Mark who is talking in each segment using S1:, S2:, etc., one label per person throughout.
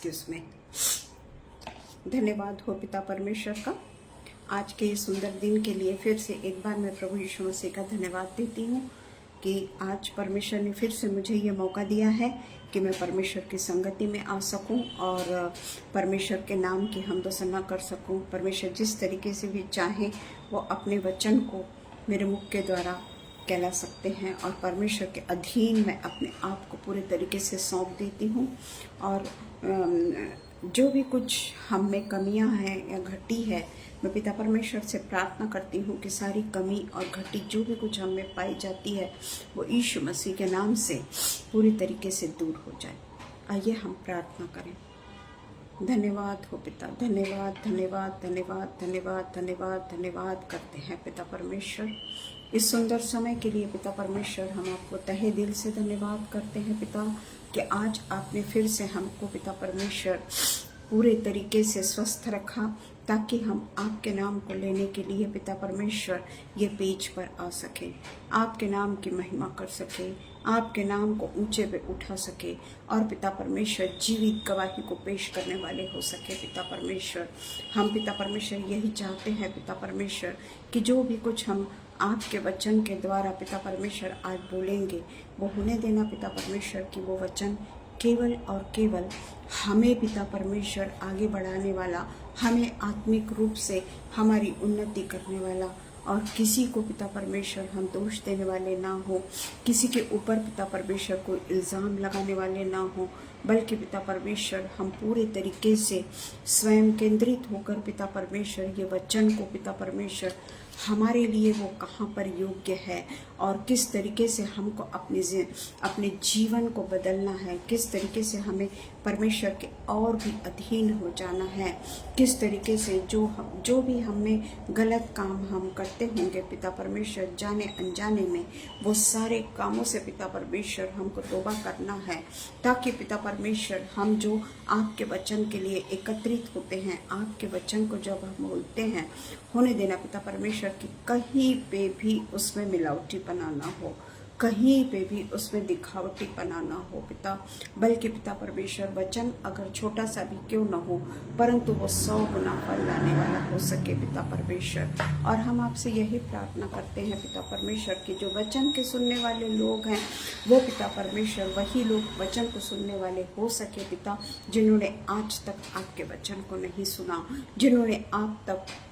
S1: से उसमें। धन्यवाद हो पिता परमेश्वर का आज के इस सुंदर दिन के लिए। फिर से एक बार मैं प्रभु यीशु मसीह का धन्यवाद देती हूँ कि आज परमेश्वर ने फिर से मुझे ये मौका दिया है कि मैं परमेश्वर की संगति में आ सकूं और परमेश्वर के नाम की हमदोसना कर सकूं। परमेश्वर जिस तरीके से भी चाहे वो अपने वचन को मेरे मुख के द्वारा कहला सकते हैं और परमेश्वर के अधीन मैं अपने आप को पूरे तरीके से सौंप देती हूँ। और जो भी कुछ हम में कमियां हैं या घटी है, मैं पिता परमेश्वर से प्रार्थना करती हूँ कि सारी कमी और घटी जो भी कुछ हम में पाई जाती है वो यीशु मसीह के नाम से पूरी तरीके से दूर हो जाए। आइए हम प्रार्थना करें। धन्यवाद हो पिता, धन्यवाद धन्यवाद धन्यवाद धन्यवाद धन्यवाद धन्यवाद करते हैं पिता परमेश्वर इस सुंदर समय के लिए। पिता परमेश्वर हम आपको तहे दिल से धन्यवाद करते हैं पिता कि आज आपने फिर से हमको पिता परमेश्वर पूरे तरीके से स्वस्थ रखा ताकि हम आपके नाम को लेने के लिए पिता परमेश्वर ये पेज पर आ सके, आपके नाम की महिमा कर सके, आपके नाम को ऊंचे पे उठा सके और पिता परमेश्वर जीवित गवाही को पेश करने वाले हो सके। पिता परमेश्वर हम पिता परमेश्वर यही चाहते हैं पिता परमेश्वर कि जो भी कुछ हम आपके वचन के द्वारा पिता परमेश्वर आज बोलेंगे वो होने देना पिता परमेश्वर की वो वचन केवल और केवल हमें पिता परमेश्वर आगे बढ़ाने वाला, हमें आत्मिक रूप से हमारी उन्नति करने वाला और किसी को पिता परमेश्वर हम दोष देने वाले ना हो, किसी के ऊपर पिता परमेश्वर को इल्ज़ाम लगाने वाले ना हो, बल्कि पिता परमेश्वर हम पूरे तरीके से स्वयं केंद्रित होकर पिता परमेश्वर ये वचन को पिता परमेश्वर हमारे लिए वो कहाँ पर योग्य है और किस तरीके से हमको अपने जीवन को बदलना है, किस तरीके से हमें परमेश्वर के और भी अधीन हो जाना है, किस तरीके से जो भी हमें गलत काम हम करते होंगे पिता परमेश्वर जाने अनजाने में, वो सारे कामों से पिता परमेश्वर हमको तौबा करना है ताकि पिता परमेश्वर हम जो आपके वचन के लिए एकत्रित होते हैं, आपके वचन को जब हम बोलते हैं होने देना पिता परमेश्वर कि कहीं पे भी उसमें मिलावटीपना ना हो, कहीं पे भी उसमें दिखावटीपना ना हो पिता, बल्कि पिता परमेश्वर वचन अगर छोटा सा भी क्यों ना हो परंतु वो 100 गुना फल लाने वाला हो सके पिता परमेश्वर। और हम आपसे यही प्रार्थना करते हैं पिता परमेश्वर कि जो वचन के सुनने वाले लोग हैं वो पिता परमेश्वर वही लोग वचन को सुनने वाले हो सके पिता जिन्होंने आज तक आपके वचन को नहीं सुना, जिन्होंने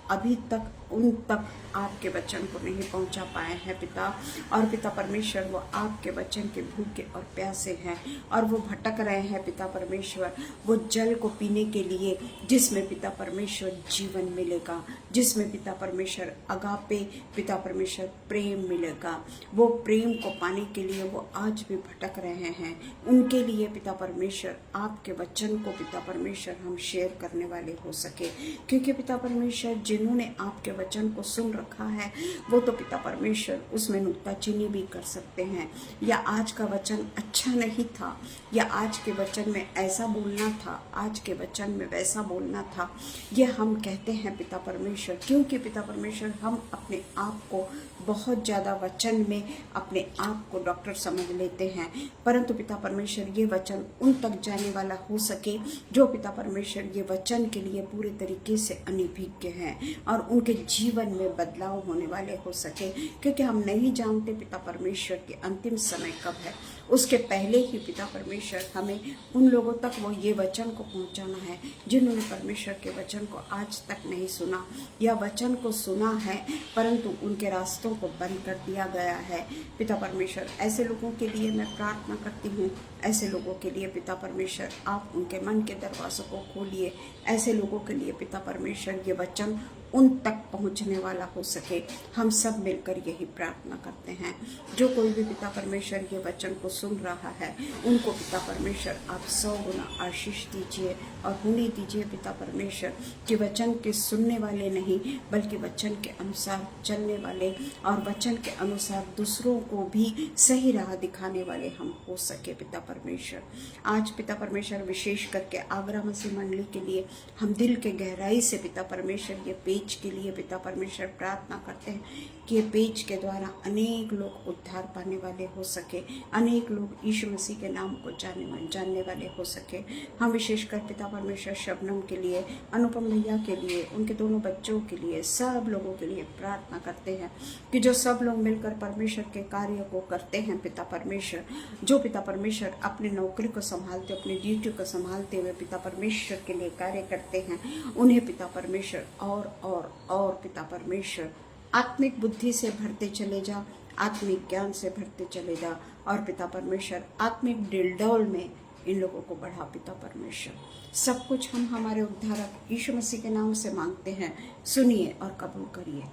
S1: अभी तक उन तक आपके वचन को नहीं पहुंचा पाए हैं पिता। और पिता परमेश्वर वो आपके वचन के भूखे और प्यासे हैं और वो भटक रहे हैं पिता परमेश्वर वो जल को पीने के लिए जिसमें पिता परमेश्वर जीवन मिलेगा, जिसमें पिता परमेश्वर अगापे पिता परमेश्वर प्रेम मिलेगा। वो प्रेम को पाने के लिए वो आज भी भटक रहे हैं, उनके लिए पिता परमेश्वर आपके वचन को पिता परमेश्वर हम शेयर करने वाले हो सके, क्योंकि पिता परमेश्वर जिन्होंने आपके वचन को सुन रखा है वो तो पिता परमेश्वर उसमें नुक्ताचीनी भी कर सकते हैं, या आज का वचन अच्छा नहीं था, या आज के वचन में ऐसा बोलना था, आज के वचन में वैसा बोलना था, ये हम कहते हैं पिता परमेश्वर, क्योंकि पिता परमेश्वर हम अपने आप को बहुत ज़्यादा वचन में अपने आप को डॉक्टर समझ लेते हैं, परंतु पिता परमेश्वर ये वचन उन तक जाने वाला हो सके जो पिता परमेश्वर ये वचन के लिए पूरे तरीके से अनभिज्ञ हैं और उनके जीवन में बदलाव होने वाले हो सके, क्योंकि हम नहीं जानते पिता परमेश्वर के अंतिम समय कब है। उसके पहले ही पिता परमेश्वर हमें उन लोगों तक वो ये वचन को पहुंचाना है जिन्होंने परमेश्वर के वचन को आज तक नहीं सुना या वचन को सुना है परंतु उनके रास्तों को बंद कर दिया गया है। पिता परमेश्वर ऐसे लोगों के लिए मैं प्रार्थना करती हूँ, ऐसे लोगों के लिए पिता परमेश्वर आप उनके मन के दरवाज़ों को खोलिए, ऐसे लोगों के लिए पिता परमेश्वर ये वचन उन तक पहुंचने वाला हो सके। हम सब मिलकर यही प्रार्थना करते हैं। जो कोई भी पिता परमेश्वर ये वचन को सुन रहा है उनको पिता परमेश्वर आप 100 गुना आशीष दीजिए और होने दीजिए पिता परमेश्वर कि वचन के सुनने वाले नहीं बल्कि वचन के अनुसार चलने वाले और वचन के अनुसार दूसरों को भी सही राह दिखाने वाले हम हो सके पिता परमेश्वर। आज पिता परमेश्वर विशेष करके आगरा मसीह मंडली के लिए हम दिल के गहराई से पिता परमेश्वर ये पेज के लिए पिता परमेश्वर प्रार्थना करते हैं कि ये पेज के द्वारा अनेक लोग उद्धार पाने वाले हो सके, अनेक लोग यीशु मसीह के नाम को जानने वाले हो सके। हम विशेषकर पिता परमेश्वर शबनम के लिए, अनुपम भैया के लिए, उनके दोनों बच्चों के लिए, सब लोगों के लिए प्रार्थना करते हैं कि जो सब लोग मिलकर परमेश्वर के कार्य को करते हैं, पिता परमेश्वर, जो पिता परमेश्वर अपनी नौकरी को संभालते, अपनी ड्यूटी को संभालते हुए पिता परमेश्वर के लिए कार्य करते हैं, उन्हें पिता परमेश्वर और पिता परमेश्वर आत्मिक बुद्धि से भरते चले जा, आत्मिक ज्ञान से भरते चले जा, और पिता परमेश्वर आत्मिक डिलडौल में इन लोगों को बढ़ा। पिता परमेश्वर, सब कुछ हम हमारे उद्धारक यीशु मसीह के नाम से मांगते हैं, सुनिए और कबूल करिए।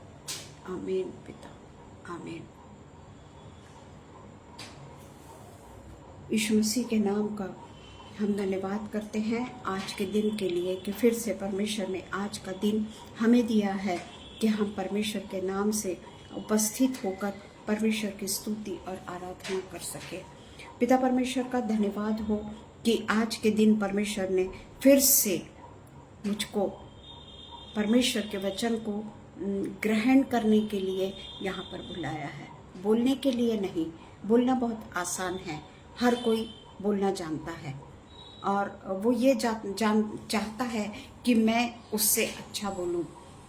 S1: आमीन पिता, आमीन। यीशु मसीह के नाम का हम धन्यवाद करते हैं आज के दिन के लिए कि फिर से परमेश्वर ने आज का दिन हमें दिया है कि हम परमेश्वर के नाम से उपस्थित होकर परमेश्वर की स्तुति और आराधना कर सके। पिता परमेश्वर का धन्यवाद हो कि आज के दिन परमेश्वर ने फिर से मुझको परमेश्वर के वचन को ग्रहण करने के लिए यहाँ पर बुलाया है। बोलने के लिए नहीं, बोलना बहुत आसान है, हर कोई बोलना जानता है, और वो ये चाहता है कि मैं उससे अच्छा बोलूं।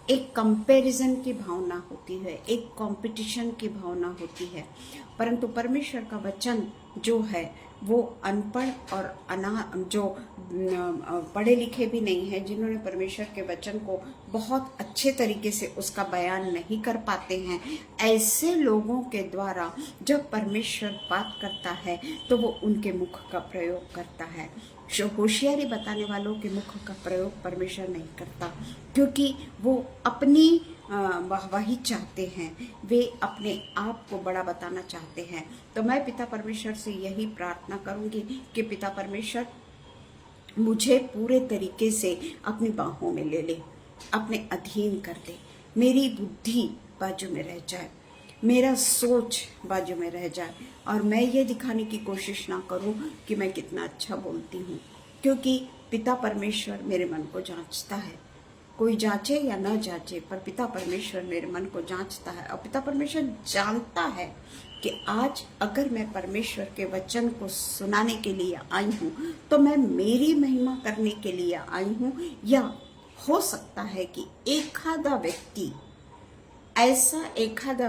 S1: एक कंपैरिजन की भावना होती है, एक कंपटीशन की भावना होती है, परंतु परमेश्वर का वचन जो है वो अनपढ़ और जो पढ़े लिखे भी नहीं है, जिन्होंने परमेश्वर के वचन को बहुत अच्छे तरीके से उसका बयान नहीं कर पाते हैं, ऐसे लोगों के द्वारा जब परमेश्वर बात करता है तो वो उनके मुख का प्रयोग करता है। होशियारी बताने वालों के मुख का प्रयोग परमेश्वर नहीं करता, क्योंकि वो अपनी वाहवाही चाहते हैं, वे अपने आप को बड़ा बताना चाहते हैं। तो मैं पिता परमेश्वर से यही प्रार्थना करूंगी कि पिता परमेश्वर मुझे पूरे तरीके से अपनी बाहों में ले ले, अपने अधीन कर दे, मेरी बुद्धि बाजू में रह जाए, मेरा सोच बाजू में रह जाए, और मैं ये दिखाने की कोशिश ना करूं कि मैं कितना अच्छा बोलती हूं, क्योंकि पिता परमेश्वर मेरे मन को जांचता है। कोई जांचे या ना जांचे, पर पिता परमेश्वर मेरे मन को जांचता है, और पिता परमेश्वर जानता है कि आज अगर मैं परमेश्वर के वचन को सुनाने के लिए आई हूँ तो मैं मेरी महिमा करने के लिए आई हूँ, या हो सकता है कि एखादा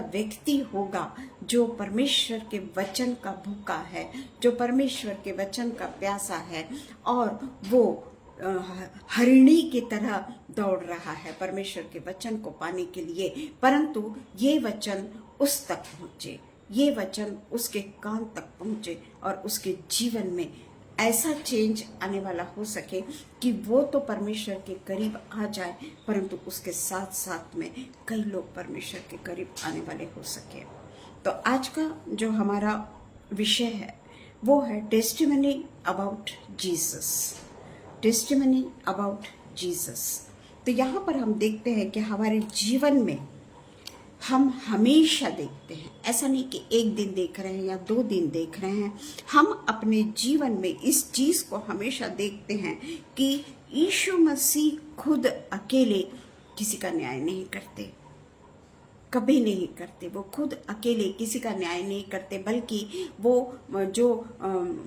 S1: व्यक्ति होगा जो परमेश्वर के वचन का भूखा है, जो परमेश्वर के वचन का प्यासा है, और वो हरिणी की तरह दौड़ रहा है परमेश्वर के वचन को पाने के लिए, परंतु ये वचन उस तक पहुँचे, ये वचन उसके कान तक पहुँचे, और उसके जीवन में ऐसा चेंज आने वाला हो सके कि वो तो परमेश्वर के करीब आ जाए, परंतु उसके साथ साथ में कई लोग परमेश्वर के करीब आने वाले हो सके। तो आज का जो हमारा विषय है वो है testimony about Jesus, testimony about Jesus. तो यहाँ पर हम देखते हैं कि हमारे जीवन में हम हमेशा देखते हैं, ऐसा नहीं कि एक दिन देख रहे हैं या 2 दिन देख रहे हैं, हम अपने जीवन में इस चीज को हमेशा देखते हैं कि यीशु मसीह खुद अकेले किसी का न्याय नहीं करते, कभी नहीं करते। वो खुद अकेले किसी का न्याय नहीं करते, बल्कि वो जो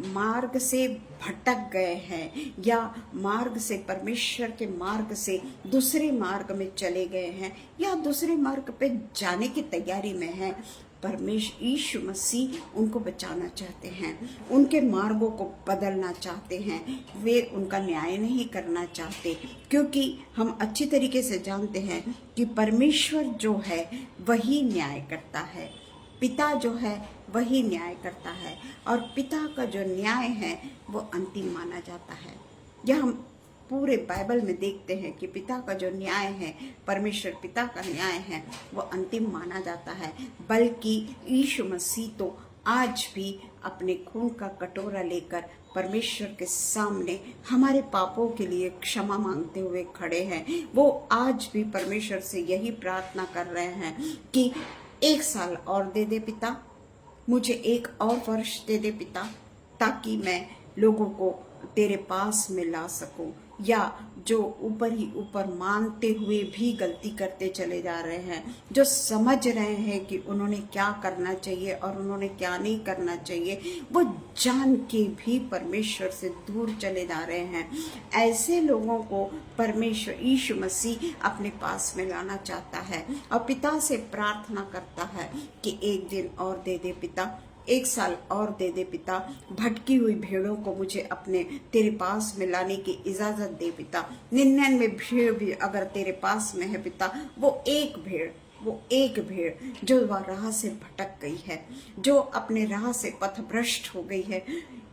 S1: मार्ग से भटक गए हैं या मार्ग से, परमेश्वर के मार्ग से दूसरे मार्ग में चले गए हैं या दूसरे मार्ग पे जाने की तैयारी में हैं, परमेश्वर यीशु मसीह उनको बचाना चाहते हैं, उनके मार्गों को बदलना चाहते हैं, वे उनका न्याय नहीं करना चाहते, क्योंकि हम अच्छी तरीके से जानते हैं कि परमेश्वर जो है वही न्याय करता है, पिता जो है वही न्याय करता है, और पिता का जो न्याय है वो अंतिम माना जाता है। यह हम पूरे बाइबल में देखते हैं कि पिता का जो न्याय है, परमेश्वर पिता का न्याय है, वो अंतिम माना जाता है। बल्कि यीशु मसीह तो आज भी अपने खून का कटोरा लेकर परमेश्वर के सामने हमारे पापों के लिए क्षमा मांगते हुए खड़े हैं। वो आज भी परमेश्वर से यही प्रार्थना कर रहे हैं कि 1 साल और दे दे पिता, मुझे 1 और वर्ष दे दे पिता, ताकि मैं लोगों को तेरे पास में ला सकूं, या जो ऊपर ही ऊपर मानते हुए भी गलती करते चले जा रहे हैं, जो समझ रहे हैं कि उन्होंने क्या करना चाहिए और उन्होंने क्या नहीं करना चाहिए, वो जान के भी परमेश्वर से दूर चले जा रहे हैं, ऐसे लोगों को परमेश्वर यीशु मसीह अपने पास में लाना चाहता है और पिता से प्रार्थना करता है कि एक दिन और दे दे पिता, 1 साल और दे दे पिता, भटकी हुई भेड़ों को मुझे अपने तेरे पास में लाने की इजाजत दे पिता। 99 भेड़ भी अगर तेरे पास में है पिता, वो एक भेड़ जो राह से भटक गई है, जो अपने राह से पथभ्रष्ट हो गई है,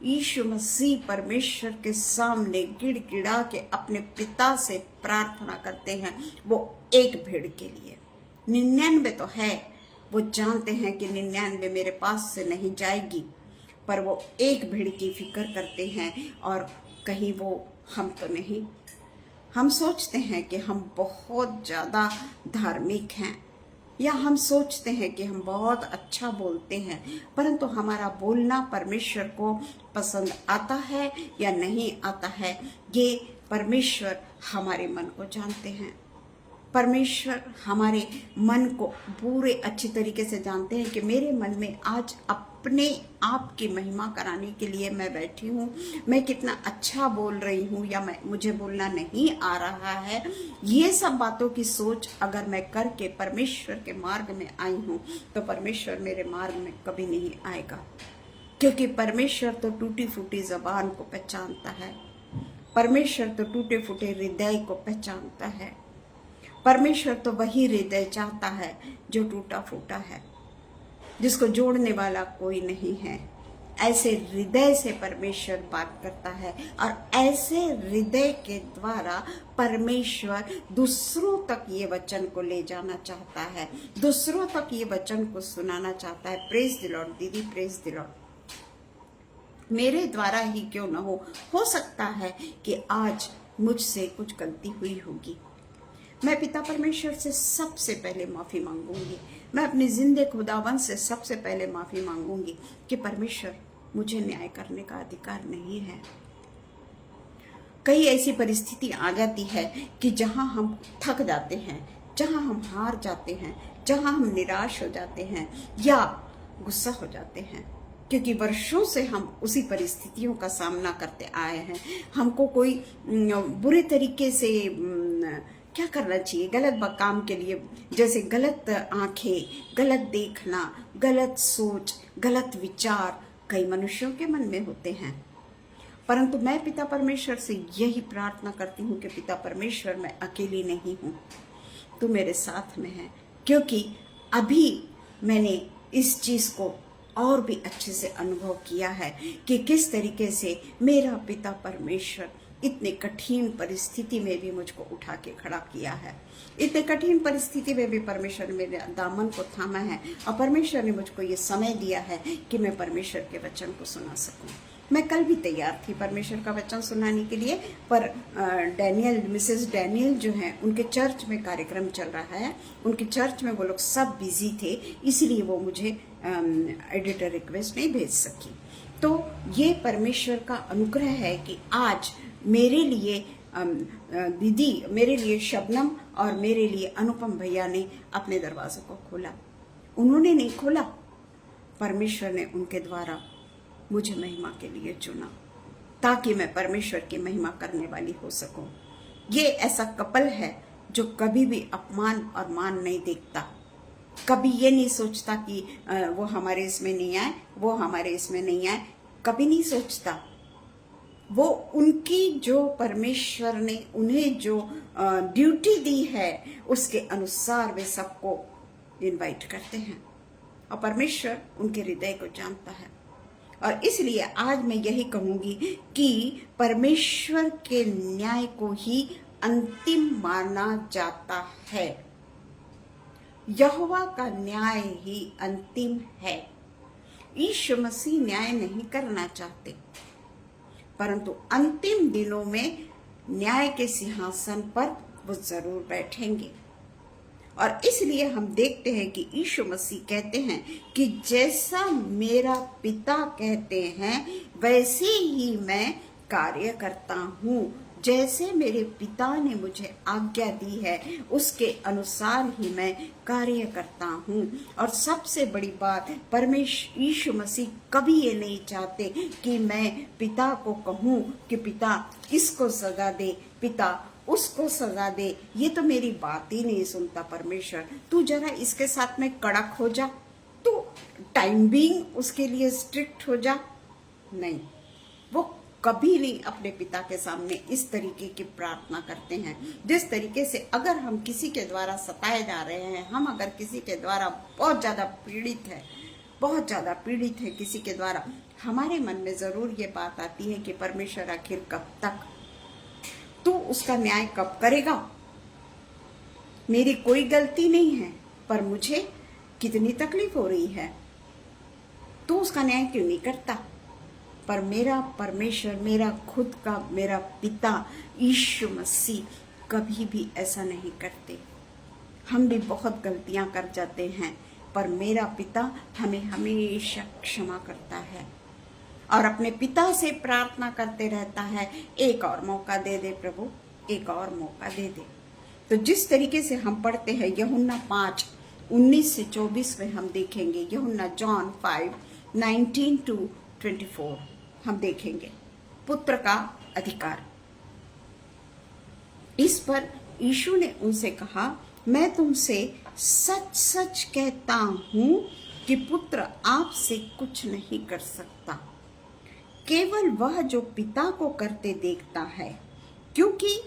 S1: यीशु मसीह परमेश्वर के सामने गिड़गिड़ा के अपने पिता से प्रार्थना करते हैं वो एक भेड़ के लिए। 99 तो है, वो जानते हैं कि 99 मेरे पास से नहीं जाएगी, पर वो एक भेड़ की फिक्र करते हैं। और कहीं वो हम तो नहीं, हम सोचते हैं कि हम बहुत ज़्यादा धार्मिक हैं, या हम सोचते हैं कि हम बहुत अच्छा बोलते हैं, परंतु हमारा बोलना परमेश्वर को पसंद आता है या नहीं आता है, ये परमेश्वर हमारे मन को जानते हैं। परमेश्वर हमारे मन को पूरे अच्छी तरीके से जानते हैं कि मेरे मन में आज अपने आप की महिमा कराने के लिए मैं बैठी हूँ, मैं कितना अच्छा बोल रही हूँ या मुझे बोलना नहीं आ रहा है। ये सब बातों की सोच अगर मैं करके परमेश्वर के मार्ग में आई हूँ तो परमेश्वर मेरे मार्ग में कभी नहीं आएगा, क्योंकि परमेश्वर तो टूटी फूटी जबान को पहचानता है, परमेश्वर तो टूटे फूटे हृदय को पहचानता है। परमेश्वर तो वही हृदय चाहता है जो टूटा फूटा है, जिसको जोड़ने वाला कोई नहीं है। ऐसे हृदय से परमेश्वर बात करता है और ऐसे हृदय के द्वारा परमेश्वर दूसरों तक ये वचन को ले जाना चाहता है, दूसरों तक ये वचन को सुनाना चाहता है। प्रेज द लॉर्ड दीदी, प्रेज द लॉर्ड। मेरे द्वारा ही क्यों न हो सकता है कि आज मुझसे कुछ गलती हुई होगी। मैं पिता परमेश्वर से सबसे पहले माफ़ी मांगूंगी, मैं अपने जिंदे खुदावन से सबसे पहले माफ़ी मांगूंगी कि परमेश्वर मुझे न्याय करने का अधिकार नहीं है। कई ऐसी परिस्थिति आ जाती है कि जहां हम थक जाते हैं, जहां हम हार जाते हैं, जहां हम निराश हो जाते हैं या गुस्सा हो जाते हैं, क्योंकि वर्षों से हम उसी परिस्थितियों का सामना करते आए हैं। हमको कोई बुरे तरीके से क्या करना चाहिए गलत काम के लिए, जैसे गलत आंखें, गलत देखना, गलत सोच, गलत विचार कई मनुष्यों के मन में होते हैं। परंतु मैं पिता परमेश्वर से यही प्रार्थना करती हूँ कि पिता परमेश्वर मैं अकेली नहीं हूँ, तू मेरे साथ में है, क्योंकि अभी मैंने इस चीज़ को और भी अच्छे से अनुभव किया है कि किस तरीके से मेरा पिता परमेश्वर इतने कठिन परिस्थिति में भी मुझको उठा के खड़ा किया है। इतने कठिन परिस्थिति में भी परमेश्वर ने मेरे दामन को थामा है और परमेश्वर ने मुझको ये समय दिया है कि मैं परमेश्वर के वचन को सुना सकूं। मैं कल भी तैयार थी परमेश्वर का वचन सुनाने के लिए, पर मिसेस डैनियल जो हैं उनके चर्च में कार्यक्रम चल रहा है, उनके चर्च में वो लोग सब बिजी थे, इसलिए वो मुझे एडिटर रिक्वेस्ट नहीं भेज सकी। तो ये परमेश्वर का अनुग्रह है कि आज मेरे लिए दीदी, मेरे लिए शबनम और मेरे लिए अनुपम भैया ने अपने दरवाजे को खोला। उन्होंने नहीं खोला, परमेश्वर ने उनके द्वारा मुझे महिमा के लिए चुना ताकि मैं परमेश्वर की महिमा करने वाली हो सकूं। ये ऐसा कपल है जो कभी भी अपमान और मान नहीं देखता, कभी ये नहीं सोचता कि वो हमारे इसमें नहीं आए, वो हमारे इसमें नहीं आए, कभी नहीं सोचता। वो उनकी जो परमेश्वर ने उन्हें जो ड्यूटी दी है उसके अनुसार वे सबको इनवाइट करते हैं और परमेश्वर उनके हृदय को जानता है। और इसलिए आज मैं यही कहूंगी कि परमेश्वर के न्याय को ही अंतिम माना जाता है। यहोवा का न्याय ही अंतिम है। यीशु मसीह न्याय नहीं करना चाहते, परंतु अंतिम दिनों में न्याय के सिंहासन पर वो जरूर बैठेंगे। और इसलिए हम देखते हैं कि यीशु मसीह कहते हैं कि जैसा मेरा पिता कहते हैं वैसे ही मैं कार्य करता हूँ। जैसे मेरे पिता ने मुझे आज्ञा दी है उसके अनुसार ही मैं कार्य करता हूँ। और सबसे बड़ी बात, परमेश्वर यीशु मसीह कभी ये नहीं चाहते कि मैं पिता को कहूँ कि पिता इसको सजा दे, पिता उसको सजा दे। ये तो मेरी बात ही नहीं सुनता परमेश्वर। तू जरा इसके साथ में कड़क हो जा, तू टाइम बीइंग उसके लिए स्ट्रिक्ट हो जा। नहीं, वो कभी नहीं अपने पिता के सामने इस तरीके की प्रार्थना करते हैं। जिस तरीके से अगर हम किसी के द्वारा सताए जा रहे हैं, हम अगर किसी के द्वारा बहुत ज्यादा पीड़ित है किसी के द्वारा, हमारे मन में जरूर ये बात आती है कि परमेश्वर आखिर कब तक, तू उसका न्याय कब करेगा। मेरी कोई गलती नहीं है पर मुझे कितनी तकलीफ हो रही है, तू उसका न्याय क्यों नहीं करता। पर मेरा परमेश्वर, मेरा खुद का मेरा पिता यीशु मसीह कभी भी ऐसा नहीं करते। हम भी बहुत गलतियां कर जाते हैं पर मेरा पिता हमें हमेशा क्षमा करता है और अपने पिता से प्रार्थना करते रहता है, एक और मौका दे दे प्रभु, एक और मौका दे दे। तो जिस तरीके से हम पढ़ते हैं यूहन्ना 5:19 से 24 में हम देखेंगे, यूहन्ना जॉन 5:19-24 हम देखेंगे पुत्र का अधिकार। इस पर यीशु ने उनसे कहा, मैं तुमसे सच सच कहता हूं कि पुत्र आपसे कुछ नहीं कर सकता, केवल वह जो पिता को करते देखता है, क्योंकि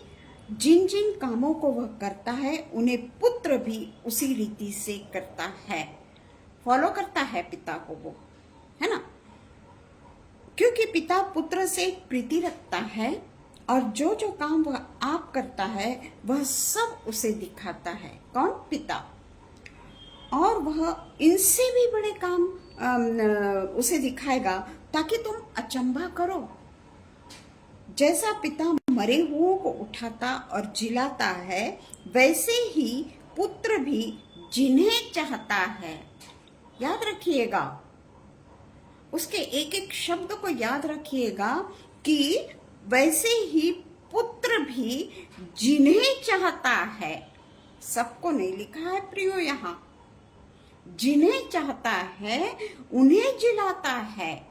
S1: जिन जिन कामों को वह करता है उन्हें पुत्र भी उसी रीति से करता है। फॉलो करता है पिता को वो, है ना, क्योंकि पिता पुत्र से प्रीति रखता है और जो जो काम वह आप करता है वह सब उसे दिखाता है। कौन? पिता। और वह इनसे भी बड़े काम उसे दिखाएगा ताकि तुम अचंभा करो। जैसा पिता मरे हुओं को उठाता और जिलाता है, वैसे ही पुत्र भी जिन्हें चाहता है, याद रखिएगा, उसके एक एक शब्द को याद रखिएगा कि वैसे ही पुत्र भी जिन्हें चाहता है, सबको नहीं लिखा है प्रियो, यहाँ जिन्हें चाहता है उन्हें जिलाता है।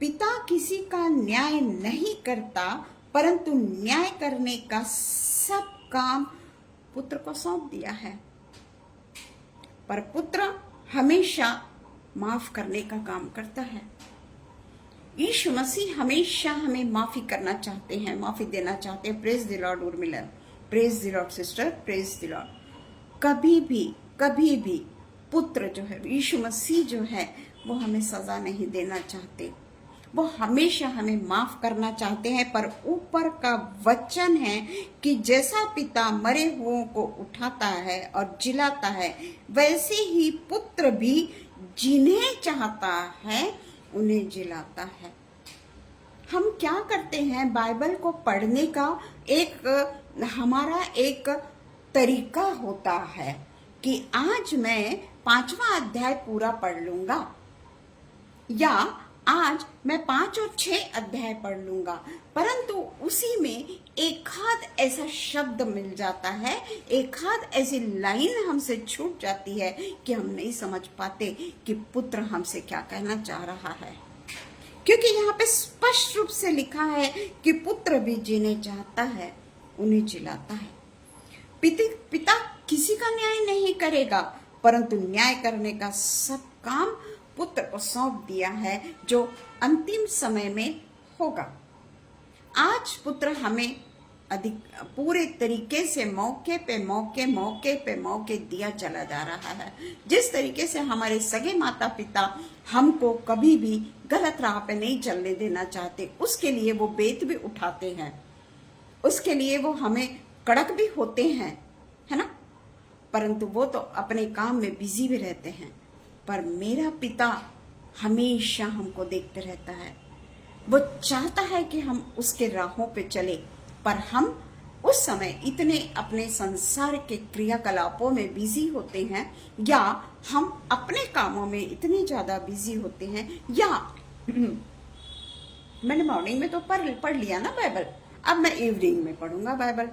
S1: पिता किसी का न्याय नहीं करता, परंतु न्याय करने का सब काम पुत्र को सौंप दिया है। पर पुत्र हमेशा माफ करने का काम करता है। यीशु मसीह हमेशा हमें माफी करना चाहते हैं, माफी देना चाहते हैं। Praise the Lord Urmila, praise the Lord sister, praise the Lord. कभी भी पुत्र जो है, यीशु मसीह जो है, वो हमें सजा नहीं देना चाहते, वो हमेशा हमें माफ करना चाहते हैं। पर ऊपर का वचन है कि जैसा पिता मरे हुओं को उठाता है और जिलाता है, वैसे ही पुत्र भी जिन्हें चाहता है उन्हें जिलाता है। हम क्या करते हैं, बाइबल को पढ़ने का हमारा एक तरीका होता है कि आज मैं 5वां अध्याय पूरा पढ़ लूंगा, या आज मैं 5 और 6 अध्याय पढ़ लूंगा, परंतु उसी में एक आध ऐसा शब्द मिल जाता है, एक आध ऐसी लाइन हमसे छूट जाती है कि हम नहीं समझ पाते कि पुत्र हमसे क्या कहना चाह रहा है। क्योंकि यहाँ पे स्पष्ट रूप से लिखा है कि पुत्र भी जिन्हें चाहता है उन्हें जिलाता है। पिता किसी का न्याय नहीं करेगा, परंतु न्याय करने का सब काम पुत्र को सौंप दिया है, जो अंतिम समय में होगा। आज पुत्र हमें पूरे तरीके से मौके पे दिया चला जा रहा है। जिस तरीके से हमारे सगे माता पिता हमको कभी भी गलत राह पे नहीं चलने देना चाहते, उसके लिए वो बेत भी उठाते हैं, उसके लिए वो हमें कड़क भी होते हैं, है ना, परंतु वो तो अपने काम में बिजी भी रहते हैं। पर मेरा पिता हमेशा हमको देखते रहता है, वो चाहता है कि हम उसके राहों पे चले, पर हम उस समय इतने अपने संसार के क्रियाकलापों में बिजी होते हैं, या हम अपने कामों में इतने ज्यादा बिजी होते हैं, या मैंने मॉर्निंग में तो पढ़ लिया ना बाइबल, अब मैं इवनिंग में पढ़ूंगा बाइबल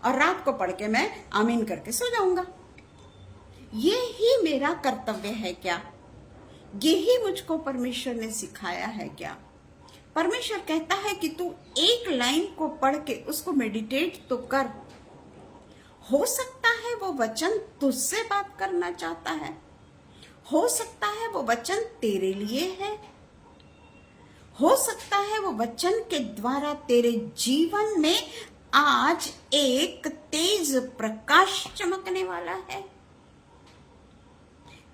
S1: और रात को पढ़ के मैं आमीन करके सो जाऊंगा। ये ही मेरा कर्तव्य है क्या? यही मुझको परमेश्वर ने सिखाया है क्या? परमेश्वर कहता है कि तू एक लाइन को पढ़ के उसको मेडिटेट तो कर। हो सकता है वो वचन तुझसे बात करना चाहता है, हो सकता है वो वचन तेरे लिए है, हो सकता है वो वचन के द्वारा तेरे जीवन में आज एक तेज प्रकाश चमकने वाला है,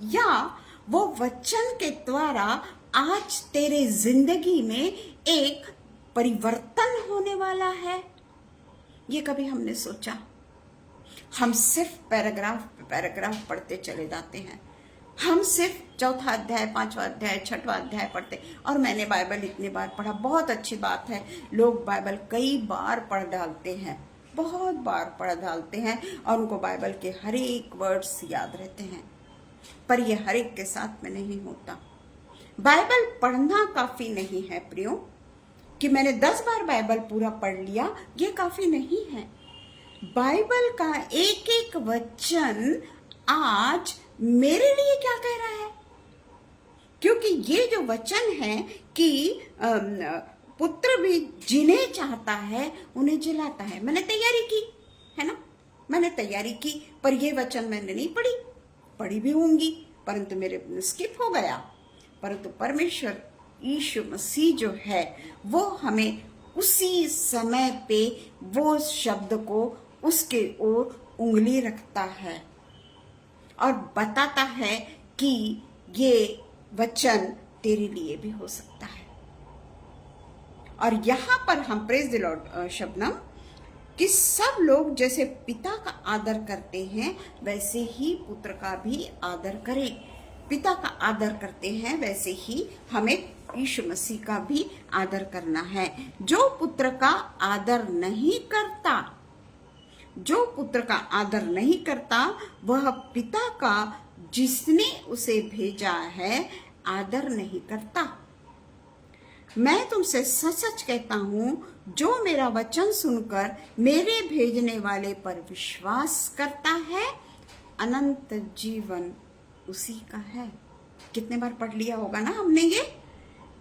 S1: या वो वचन के द्वारा आज तेरे जिंदगी में एक परिवर्तन होने वाला है। ये कभी हमने सोचा? हम सिर्फ पैराग्राफ पे पैराग्राफ पढ़ते चले जाते हैं। हम सिर्फ चौथा अध्याय, पांचवा अध्याय, छठवां अध्याय पढ़ते। और मैंने बाइबल इतनी बार पढ़ा, बहुत अच्छी बात है। लोग बाइबल कई बार पढ़ डालते हैं, बहुत बार पढ़ डालते हैं और उनको बाइबल के हर एक वर्ड्स याद रहते हैं, पर ये हर एक के साथ में नहीं होता। बाइबल पढ़ना काफी नहीं है प्रियो, कि मैंने 10 बार बाइबल पूरा पढ़ लिया, ये काफी नहीं है। बाइबल का एक एक वचन आज मेरे लिए क्या कह रहा है, क्योंकि ये जो वचन है कि पुत्र भी जिन्हें चाहता है उन्हें जिलाता है। मैंने तैयारी की है ना, मैंने तैयारी की, पर ये वचन मैंने नहीं पढ़ी भी होंगी, परंतु मेरे स्किप हो गया। परंतु परमेश्वर यीशु मसीह जो है वो हमें उसी समय पे वो शब्द को उसके ओर उंगली रखता है और बताता है कि ये वचन तेरे लिए भी हो सकता है। और यहां पर हम प्रेज द लॉर्ड शबनम, कि सब लोग जैसे पिता का आदर करते हैं वैसे ही पुत्र का भी आदर करें। पिता का आदर करते हैं वैसे ही हमें यीशु मसीह का भी आदर करना है। जो पुत्र का आदर नहीं करता, जो पुत्र का आदर नहीं करता, वह पिता का जिसने उसे भेजा है आदर नहीं करता। मैं तुमसे सच सच कहता हूं, जो मेरा वचन सुनकर मेरे भेजने वाले पर विश्वास करता है, अनंत जीवन उसी का है। कितने बार पढ़ लिया होगा ना हमने ये,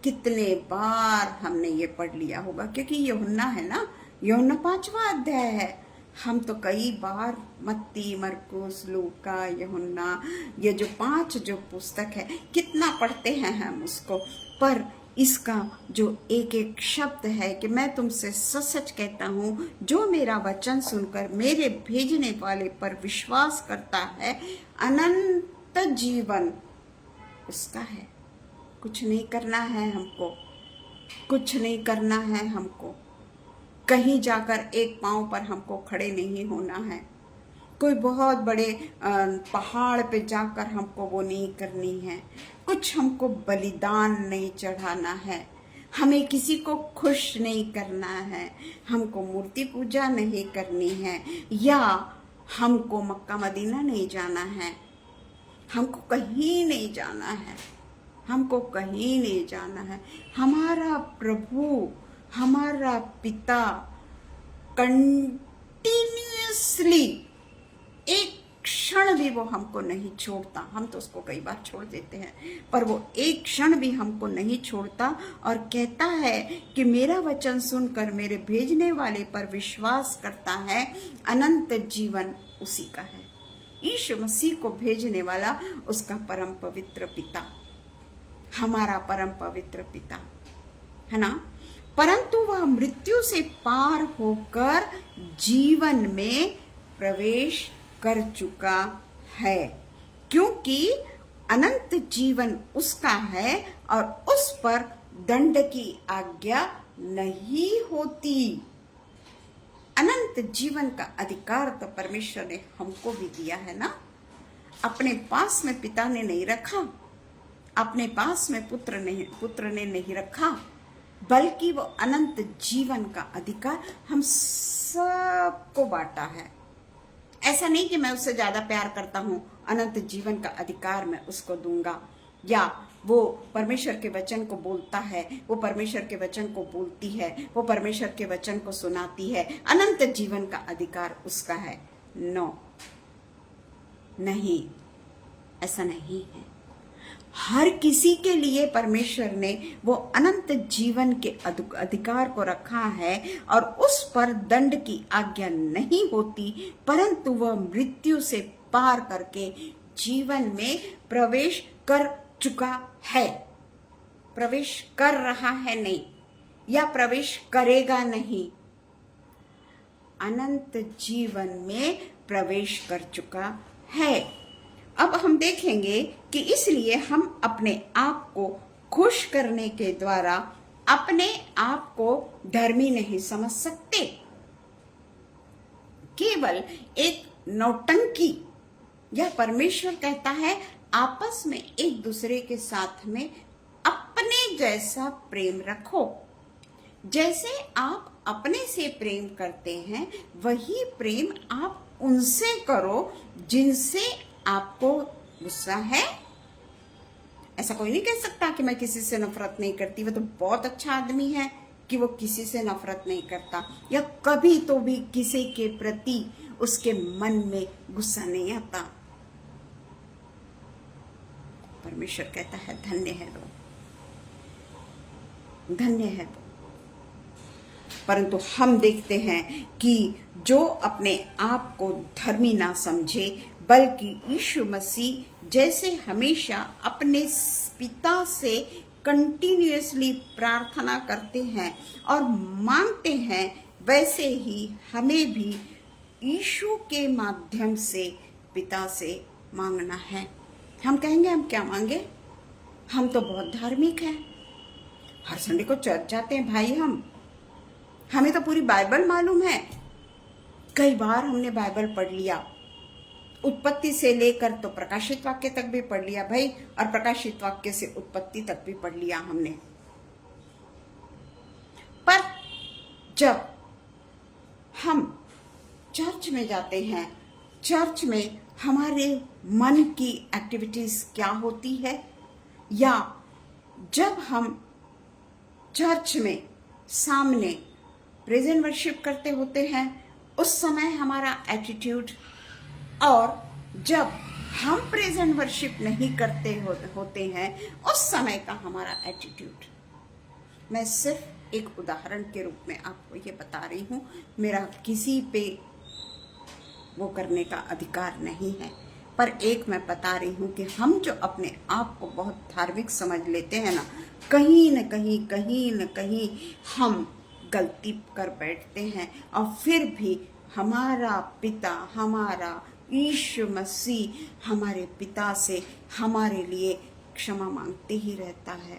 S1: कितने बार हमने ये पढ़ लिया होगा, क्योंकि यूहन्ना है ना, यूहन्ना 5वां अध्याय है। हम तो कई बार मत्ती, मरकुस, लूका, यूहन्ना, ये जो 5 जो पुस्तक है, कितना पढ़ते हैं हम उसको। पर इसका जो एक एक शब्द है कि मैं तुमसे सच सच कहता हूँ, जो मेरा वचन सुनकर मेरे भेजने वाले पर विश्वास करता है, अनंत जीवन उसका है। कुछ नहीं करना है हमको, कुछ नहीं करना है हमको। कहीं जाकर एक पांव पर हमको खड़े नहीं होना है। कोई बहुत बड़े पहाड़ पे जाकर हमको वो नहीं करनी है। कुछ हमको बलिदान नहीं चढ़ाना है। हमें किसी को खुश नहीं करना है। हमको मूर्ति पूजा नहीं करनी है, या हमको मक्का मदीना नहीं जाना है। हमको कहीं नहीं जाना है, हमको कहीं नहीं जाना है। हमारा प्रभु, हमारा पिता कंटिन्यूअसली एक क्षण भी वो हमको नहीं छोड़ता। हम तो उसको कई बार छोड़ देते हैं, पर वो एक क्षण भी हमको नहीं छोड़ता और कहता है कि मेरा वचन सुनकर मेरे भेजने वाले पर विश्वास करता है, अनंत जीवन उसी का है। यीशु मसीह को भेजने वाला उसका परम पवित्र पिता, हमारा परम पवित्र पिता है ना। परंतु वह मृत्यु से पार होकर जीवन में प्रवेश कर चुका है, क्योंकि अनंत जीवन उसका है और उस पर दंड की आज्ञा नहीं होती। अनंत जीवन का अधिकार तो परमेश्वर ने हमको भी दिया है ना। अपने पास में पिता ने नहीं रखा, अपने पास में पुत्र ने नहीं रखा, बल्कि वो अनंत जीवन का अधिकार हम सबको बांटा है। ऐसा नहीं कि मैं उससे ज्यादा प्यार करता हूं, अनंत जीवन का अधिकार मैं उसको दूंगा, या वो परमेश्वर के वचन को बोलता है, वो परमेश्वर के वचन को बोलती है, वो परमेश्वर के वचन को सुनाती है, अनंत जीवन का अधिकार उसका है। नो, नहीं, ऐसा नहीं है। हर किसी के लिए परमेश्वर ने वो अनंत जीवन के अधिकार को रखा है और उस पर दंड की आज्ञा नहीं होती, परंतु वह मृत्यु से पार करके जीवन में प्रवेश कर चुका है। प्रवेश कर रहा है नहीं, या प्रवेश करेगा नहीं, अनंत जीवन में प्रवेश कर चुका है। अब हम देखेंगे कि इसलिए हम अपने आप को खुश करने के द्वारा अपने आप को धर्मी नहीं समझ सकते। केवल एक नौटंकी, या परमेश्वर कहता है आपस में एक दूसरे के साथ में अपने जैसा प्रेम रखो। जैसे आप अपने से प्रेम करते हैं, वही प्रेम आप उनसे करो जिनसे आपको गुस्सा है। ऐसा कोई नहीं कह सकता कि मैं किसी से नफरत नहीं करती, वो तो बहुत अच्छा आदमी है कि वो किसी से नफरत नहीं करता, या कभी तो भी किसी के प्रति उसके मन में गुस्सा नहीं आता। परमेश्वर कहता है धन्य है वो, धन्य है वो। परंतु हम देखते हैं कि जो अपने आप को धर्मी ना समझे, बल्कि यीशु मसीह जैसे हमेशा अपने पिता से कंटिन्यूअसली प्रार्थना करते हैं और मांगते हैं, वैसे ही हमें भी यीशु के माध्यम से पिता से मांगना है। हम कहेंगे हम क्या मांगे, हम तो बहुत धार्मिक हैं, हर संडे को चर्च जाते हैं भाई, हमें तो पूरी बाइबल मालूम है। कई बार हमने बाइबल पढ़ लिया, उत्पत्ति से लेकर तो प्रकाशित वाक्य तक भी पढ़ लिया भाई, और प्रकाशित वाक्य से उत्पत्ति तक भी पढ़ लिया हमने। पर जब हम चर्च में जाते हैं, चर्च में हमारे मन की एक्टिविटीज क्या होती है, या जब हम चर्च में सामने प्रेजेंट वर्शिप करते होते हैं, उस समय हमारा एटीट्यूड, और जब हम प्रेजेंट वर्शिप नहीं करते होते हैं उस समय का हमारा एटीट्यूड। मैं सिर्फ एक उदाहरण के रूप में आपको ये बता रही हूँ, मेरा किसी पे वो करने का अधिकार नहीं है, पर एक मैं बता रही हूँ कि हम जो अपने आप को बहुत धार्मिक समझ लेते हैं ना, कहीं न कहीं हम गलती कर बैठते हैं, और फिर भी हमारा पिता, हमारा यीशु मसीह हमारे पिता से हमारे लिए क्षमा मांगते ही रहता है,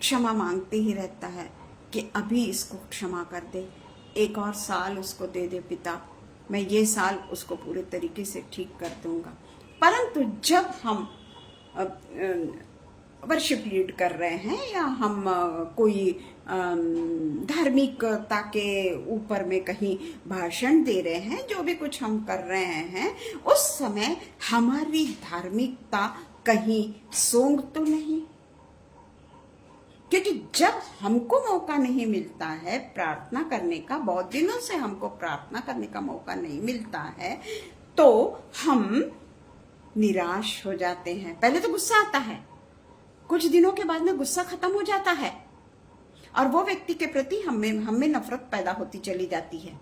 S1: क्षमा मांगते ही रहता है कि अभी इसको क्षमा कर दे, एक और साल उसको दे दे पिता, मैं ये साल उसको पूरे तरीके से ठीक कर दूंगा। परंतु जब हम वर्शिप लीड कर रहे हैं, या हम कोई धार्मिकता के ऊपर में कहीं भाषण दे रहे हैं, जो भी कुछ हम कर रहे हैं, उस समय हमारी धार्मिकता कहीं सोंग तो नहीं, क्योंकि जब हमको मौका नहीं मिलता है प्रार्थना करने का, बहुत दिनों से हमको प्रार्थना करने का मौका नहीं मिलता है, तो हम निराश हो जाते हैं। पहले तो गुस्सा आता है, कुछ दिनों के बाद में गुस्सा खत्म हो जाता है, और वो व्यक्ति के प्रति हमें नफरत पैदा होती चली जाती है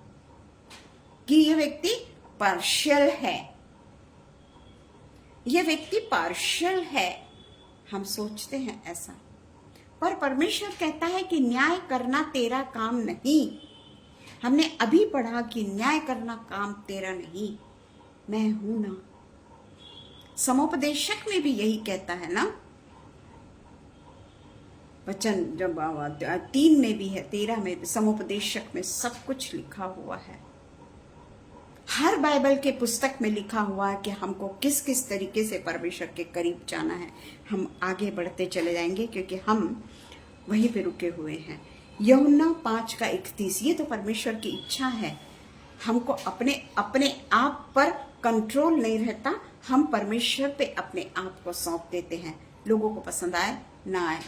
S1: कि ये व्यक्ति पार्शियल है, ये व्यक्ति पार्शियल है, हम सोचते हैं ऐसा। पर परमेश्वर कहता है कि न्याय करना तेरा काम नहीं। हमने अभी पढ़ा कि न्याय करना काम तेरा नहीं, मैं हूं ना। समोपदेशक में भी यही कहता है ना, वचन जब 3 में भी है, 13 में भी, समुपदेशक में सब कुछ लिखा हुआ है। हर बाइबल के पुस्तक में लिखा हुआ है कि हमको किस किस तरीके से परमेश्वर के करीब जाना है। हम आगे बढ़ते चले जाएंगे क्योंकि हम वहीं पे रुके हुए हैं। यूहन्ना 5:31, ये तो परमेश्वर की इच्छा है। हमको अपने आप पर कंट्रोल नहीं रहता, हम परमेश्वर पे अपने आप को सौंप देते हैं। लोगों को पसंद आए ना आए,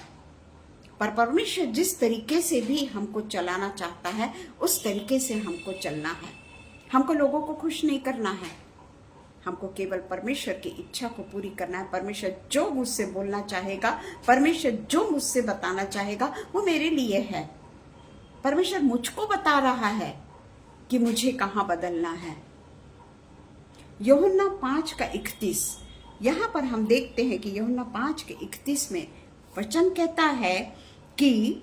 S1: पर परमेश्वर जिस तरीके से भी हमको चलाना चाहता है उस तरीके से हमको चलना है। हमको लोगों को खुश नहीं करना है, हमको केवल परमेश्वर की इच्छा को पूरी करना है। परमेश्वर जो मुझसे बोलना चाहेगा, परमेश्वर जो मुझसे बताना चाहेगा वो मेरे लिए है। परमेश्वर मुझको बता रहा है कि मुझे कहाँ बदलना है। यूहन्ना 5:31 यहाँ पर हम देखते हैं कि यूहन्ना 5:31 में वचन कहता है कि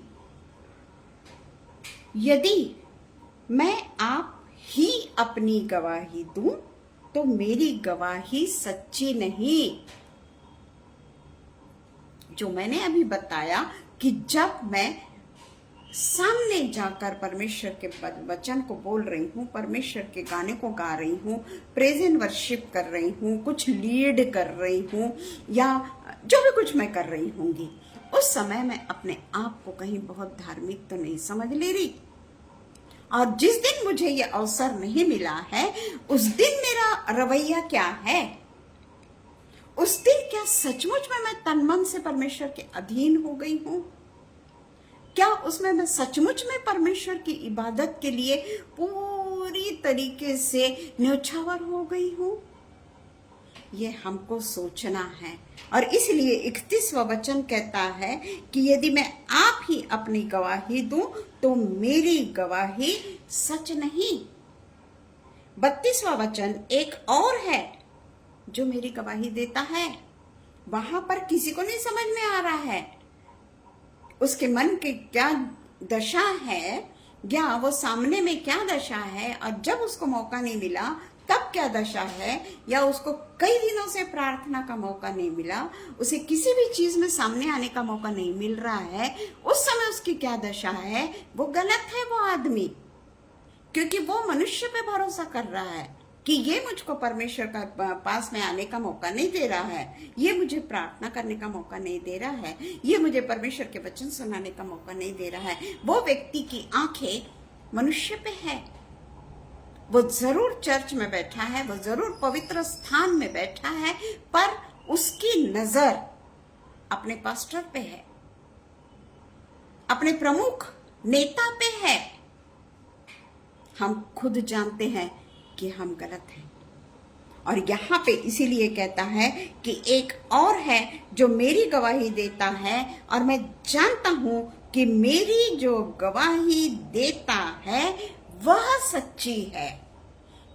S1: यदि मैं आप ही अपनी गवाही दूं तो मेरी गवाही सच्ची नहीं। जो मैंने अभी बताया कि जब मैं सामने जाकर परमेश्वर के वचन को बोल रही हूँ, परमेश्वर के गाने को गा रही हूँ, प्रेज एंड वर्शिप कर रही हूँ, कुछ लीड कर रही हूँ या जो भी कुछ मैं कर रही होंगी, उस समय मैं अपने आप को कहीं बहुत धार्मिक तो नहीं समझ ले रही। और जिस दिन मुझे ये अवसर नहीं मिला है उस दिन मेरा रवैया क्या है? उस दिन क्या सचमुच में मैं तन मन से परमेश्वर के अधीन हो गई हूँ? क्या उसमें मैं सचमुच में परमेश्वर की इबादत के लिए पूरी तरीके से न्यौछावर हो गई हूँ? ये हमको सोचना है। और इसलिए 31वां वचन कहता है कि यदि मैं आप ही अपनी गवाही दूं तो मेरी गवाही सच नहीं। 32वां वचन एक और है जो मेरी गवाही देता है। वहां पर किसी को नहीं समझ में आ रहा है उसके मन की क्या दशा है, या वो सामने में क्या दशा है, और जब उसको मौका नहीं मिला तब क्या दशा है, या उसको कई दिनों से प्रार्थना का मौका नहीं मिला, उसे किसी भी चीज में सामने आने का मौका नहीं मिल रहा है, उस समय उसकी क्या दशा है। वो गलत है वो आदमी, क्योंकि वो मनुष्य पे भरोसा कर रहा है कि ये मुझको परमेश्वर का पास में आने का मौका नहीं दे रहा है, ये मुझे प्रार्थना करने का मौका नहीं दे रहा है, ये मुझे परमेश्वर के वचन सुनाने का मौका नहीं दे रहा है। वो व्यक्ति की आंखें मनुष्य पे है। वो जरूर चर्च में बैठा है, वो जरूर पवित्र स्थान में बैठा है, पर उसकी नजर अपने पास्टर पे है, अपने प्रमुख नेता पे है। हम खुद जानते हैं कि हम गलत हैं। और यहाँ पे इसीलिए कहता है कि एक और है जो मेरी गवाही देता है, और मैं जानता हूं कि मेरी जो गवाही देता है वह सच्ची है।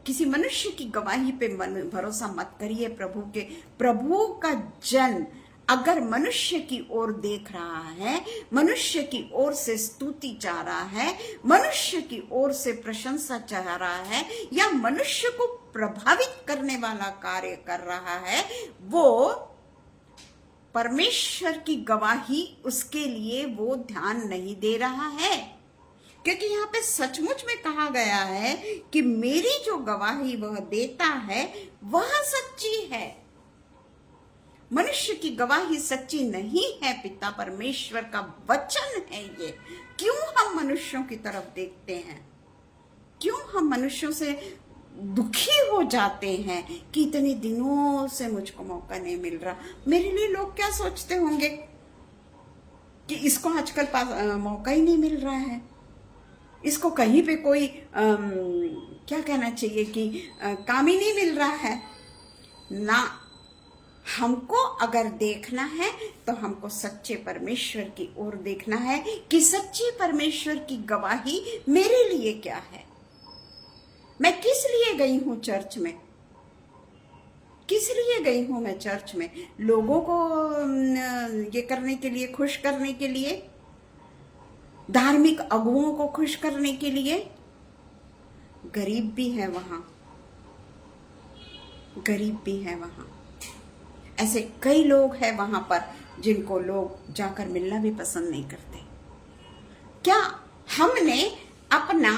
S1: किसी मनुष्य की गवाही पे भरोसा मत करिए। प्रभु का जन अगर मनुष्य की ओर देख रहा है, मनुष्य की ओर से स्तुति चाह रहा है, मनुष्य की ओर से प्रशंसा चाह रहा है, या मनुष्य को प्रभावित करने वाला कार्य कर रहा है, वो परमेश्वर की गवाही उसके लिए वो ध्यान नहीं दे रहा है। क्योंकि यहाँ पे सचमुच में कहा गया है कि मेरी जो गवाही वह देता है वह सच्ची है। मनुष्य की गवाही सच्ची नहीं है, पिता परमेश्वर का वचन है ये। क्यों हम मनुष्यों की तरफ देखते हैं? क्यों हम मनुष्यों से दुखी हो जाते हैं कि इतने दिनों से मुझको मौका नहीं मिल रहा? मेरे लिए लोग क्या सोचते होंगे कि इसको आजकल मौका ही नहीं मिल रहा है, इसको कहीं पे कोई क्या कहना चाहिए कि काम ही नहीं मिल रहा है ना। हमको अगर देखना है तो हमको सच्चे परमेश्वर की ओर देखना है कि सच्चे परमेश्वर की गवाही मेरे लिए क्या है। मैं किस लिए गई हूं चर्च में? किस लिए गई हूं मैं चर्च में? लोगों को ये करने के लिए, खुश करने के लिए, धार्मिक अगुओं को खुश करने के लिए? गरीब भी है वहां, गरीब भी है वहां। ऐसे कई लोग हैं वहां पर जिनको लोग जाकर मिलना भी पसंद नहीं करते। क्या हमने अपना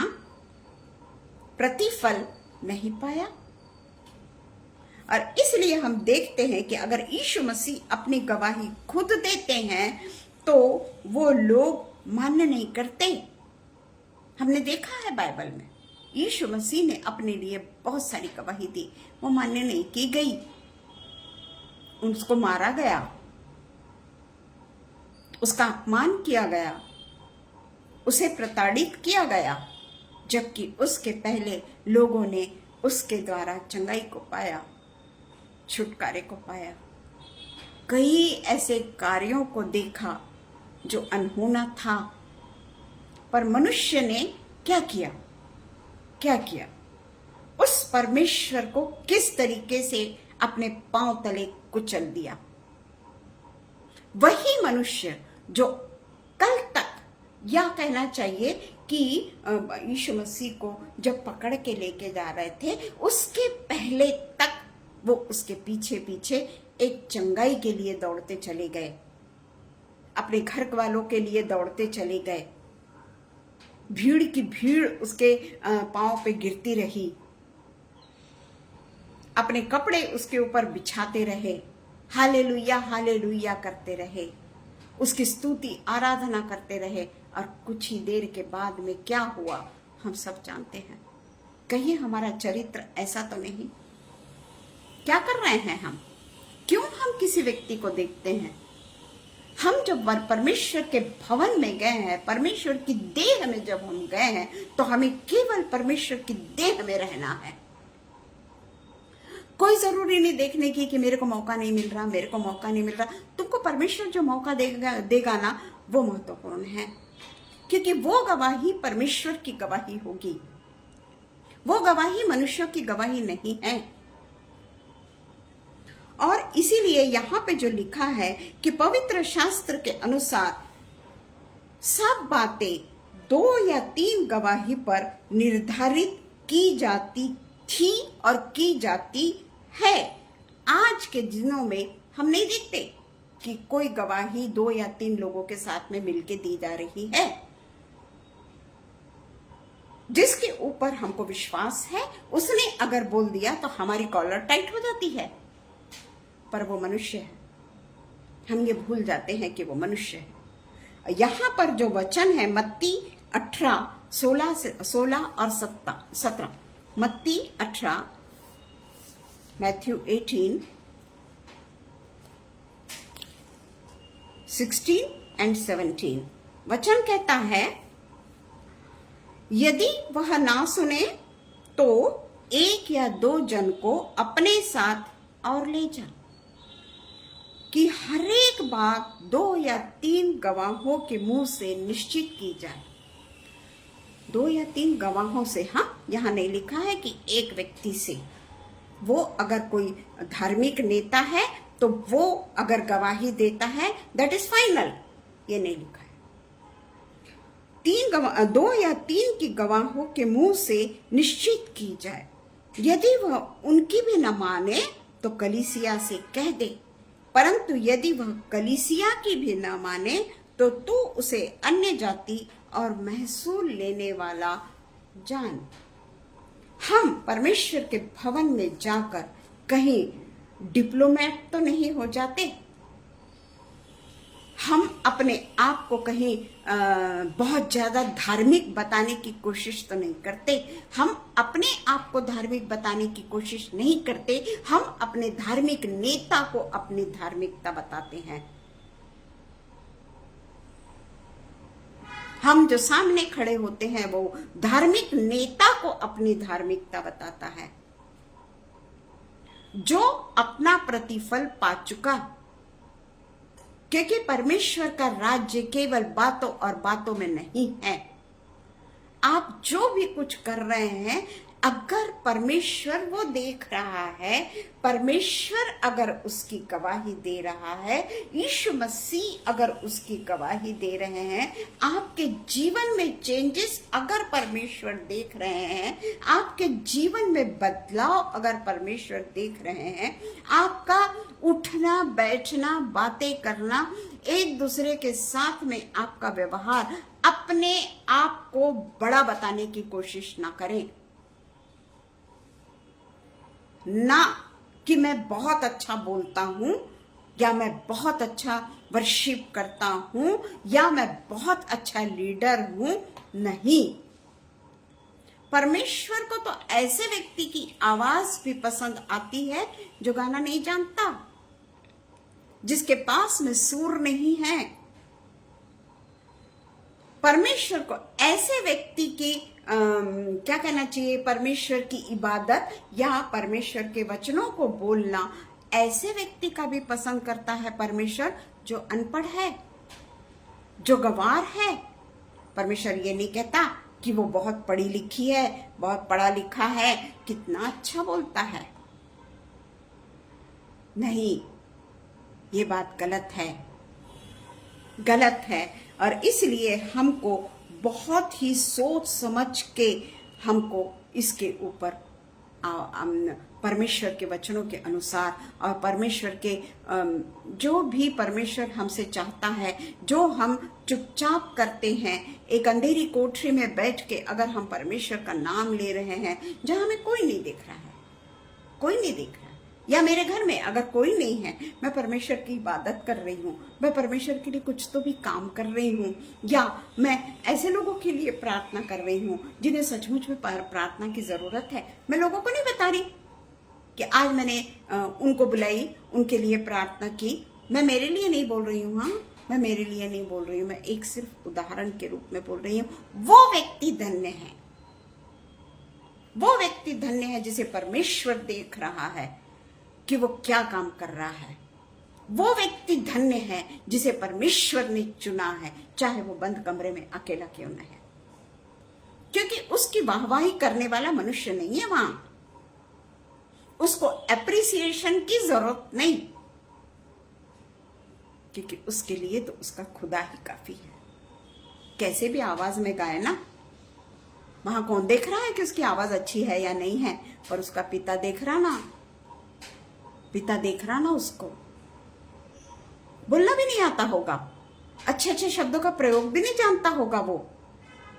S1: प्रतिफल नहीं पाया? और इसलिए हम देखते हैं कि अगर यीशु मसीह अपनी गवाही खुद देते हैं तो वो लोग मान्य नहीं करते। हमने देखा है बाइबल में यीशु मसीह ने अपने लिए बहुत सारी गवाही दी, वो मान्य नहीं की गई, उसको मारा गया, उसका अपमान किया गया, उसे प्रताड़ित किया गया, जबकि उसके पहले लोगों ने उसके द्वारा चंगाई को पाया, छुटकारे को पाया। कई ऐसे कार्यों को देखा जो अनहोना था, पर मनुष्य ने क्या किया? क्या किया? उस परमेश्वर को किस तरीके से अपने पांव तले कुचल दिया। वही मनुष्य जो कल तक, या कहना चाहिए कि यीशु मसीह को जब पकड़ के लेके जा रहे थे, उसके पहले तक वो उसके पीछे पीछे एक चंगाई के लिए दौड़ते चले गए, अपने घर वालों के लिए दौड़ते चले गए। भीड़ की भीड़ उसके पांव पे गिरती रही, अपने कपड़े उसके ऊपर बिछाते रहे, हालेलुया हालेलुया करते रहे, उसकी स्तुति आराधना करते रहे। और कुछ ही देर के बाद में क्या हुआ हम सब जानते हैं। कहीं हमारा चरित्र ऐसा तो नहीं? क्या कर रहे हैं हम? क्यों हम किसी व्यक्ति को देखते हैं? हम जब परमेश्वर के भवन में गए हैं, परमेश्वर की देह में जब हम गए हैं, तो हमें केवल परमेश्वर की देह में रहना है। कोई जरूरी नहीं देखने की कि मेरे को मौका नहीं मिल रहा, मेरे को मौका नहीं मिल रहा। तुमको परमेश्वर जो मौका देगा ना, वो महत्वपूर्ण है, क्योंकि वो गवाही परमेश्वर की गवाही होगी, वो गवाही मनुष्यों की गवाही नहीं है। और इसीलिए यहाँ पे जो लिखा है कि पवित्र शास्त्र के अनुसार सब बातें 2 या 3 गवाही पर निर्धारित की जाती थी और की जाती है। आज के दिनों में हम नहीं देखते कि कोई गवाही 2 या 3 लोगों के साथ में मिलके दी जा रही है। जिसके ऊपर हमको विश्वास है, उसने अगर बोल दिया तो हमारी कॉलर टाइट हो जाती है, पर वो मनुष्य है। हम ये भूल जाते हैं कि वो मनुष्य है। यहां पर जो वचन है मत्ती 18 16 और 17, मत्ती 18, मैथ्यू 18 16 एंड 17 वचन कहता है, यदि वह ना सुने तो 1 या 2 जन को अपने साथ और ले जा, कि हर एक बात 2 या 3 गवाहों के मुंह से निश्चित की जाए। 2 या 3 गवाहों से, हाँ, यहाँ नहीं लिखा है कि एक व्यक्ति से। वो अगर कोई धार्मिक नेता है तो वो अगर गवाही देता है, दैट इज फाइनल, ये नहीं लिखा है। 2 या 3 की गवाहों के मुंह से निश्चित की जाए। यदि वह उनकी भी न माने तो कलीसिया से कह दे, परंतु यदि वह कलीसिया की भी न माने तो तू उसे अन्य जाति और महसूल लेने वाला जान। हम परमेश्वर के भवन में जाकर कहीं डिप्लोमेट तो नहीं हो जाते। हम अपने आप को कहीं बहुत ज्यादा धार्मिक बताने की कोशिश तो नहीं करते। हम अपने आप को धार्मिक बताने की कोशिश नहीं करते। हम अपने धार्मिक नेता को अपनी धार्मिकता बताते हैं। हम जो सामने खड़े होते हैं वो धार्मिक नेता को अपनी धार्मिकता बताता है, जो अपना प्रतिफल पा चुका। क्योंकि परमेश्वर का राज्य केवल बातों और बातों में नहीं है। आप जो भी कुछ कर रहे हैं, अगर परमेश्वर वो देख रहा है, परमेश्वर अगर उसकी गवाही दे रहा है, यीशु मसीह अगर उसकी गवाही दे रहे हैं, आपके जीवन में चेंजेस अगर परमेश्वर देख रहे हैं, आपके जीवन में बदलाव अगर परमेश्वर देख रहे हैं, आपका उठना बैठना बातें करना, एक दूसरे के साथ में आपका व्यवहार, अपने आप को बड़ा बताने की कोशिश ना करें। ना कि मैं बहुत अच्छा बोलता हूं, या मैं बहुत अच्छा वर्शिप करता हूं, या मैं बहुत अच्छा लीडर हूं। नहीं, परमेश्वर को तो ऐसे व्यक्ति की आवाज भी पसंद आती है जो गाना नहीं जानता, जिसके पास में सुर नहीं है, परमेश्वर को ऐसे व्यक्ति की क्या कहना चाहिए, परमेश्वर की इबादत या परमेश्वर के वचनों को बोलना ऐसे व्यक्ति का भी पसंद करता है परमेश्वर जो अनपढ़ है, जो गंवार है। परमेश्वर ये नहीं कहता कि वो बहुत पढ़ी लिखी है, बहुत पढ़ा लिखा है, कितना अच्छा बोलता है। नहीं, ये बात गलत है, गलत है। और इसलिए हमको बहुत ही सोच समझ के हमको इसके ऊपर परमेश्वर के वचनों के अनुसार और परमेश्वर के जो भी परमेश्वर हमसे चाहता है, जो हम चुपचाप करते हैं, एक अंधेरी कोठरी में बैठ के अगर हम परमेश्वर का नाम ले रहे हैं जहां हमें कोई नहीं देख रहा है, कोई नहीं देख रहा है, या मेरे घर में अगर कोई नहीं है, मैं परमेश्वर की इबादत कर रही हूँ, मैं परमेश्वर के लिए कुछ तो भी काम कर रही हूँ, या मैं ऐसे लोगों के लिए प्रार्थना कर रही हूँ जिन्हें सचमुच में प्रार्थना की जरूरत है। मैं लोगों को नहीं बता रही कि आज मैंने उनको बुलाई, उनके लिए प्रार्थना की। मैं मेरे लिए नहीं बोल रही हूँ, हाँ, मैं मेरे लिए नहीं बोल रही हूँ, मैं एक सिर्फ उदाहरण के रूप में बोल रही हूँ। वो व्यक्ति धन्य है, वो व्यक्ति धन्य है जिसे परमेश्वर देख रहा है कि वो क्या काम कर रहा है। वो व्यक्ति धन्य है जिसे परमेश्वर ने चुना है, चाहे वो बंद कमरे में अकेला क्यों न है, क्योंकि उसकी वाहवाही करने वाला मनुष्य नहीं है वहां, उसको एप्रिसिएशन की जरूरत नहीं, क्योंकि उसके लिए तो उसका खुदा ही काफी है। कैसे भी आवाज में गाए ना, वहां कौन देख रहा है कि उसकी आवाज अच्छी है या नहीं है, पर उसका पिता देख रहा ना, पिता देख रहा ना। उसको बोलना भी नहीं आता होगा, अच्छे अच्छे शब्दों का प्रयोग भी नहीं जानता होगा वो,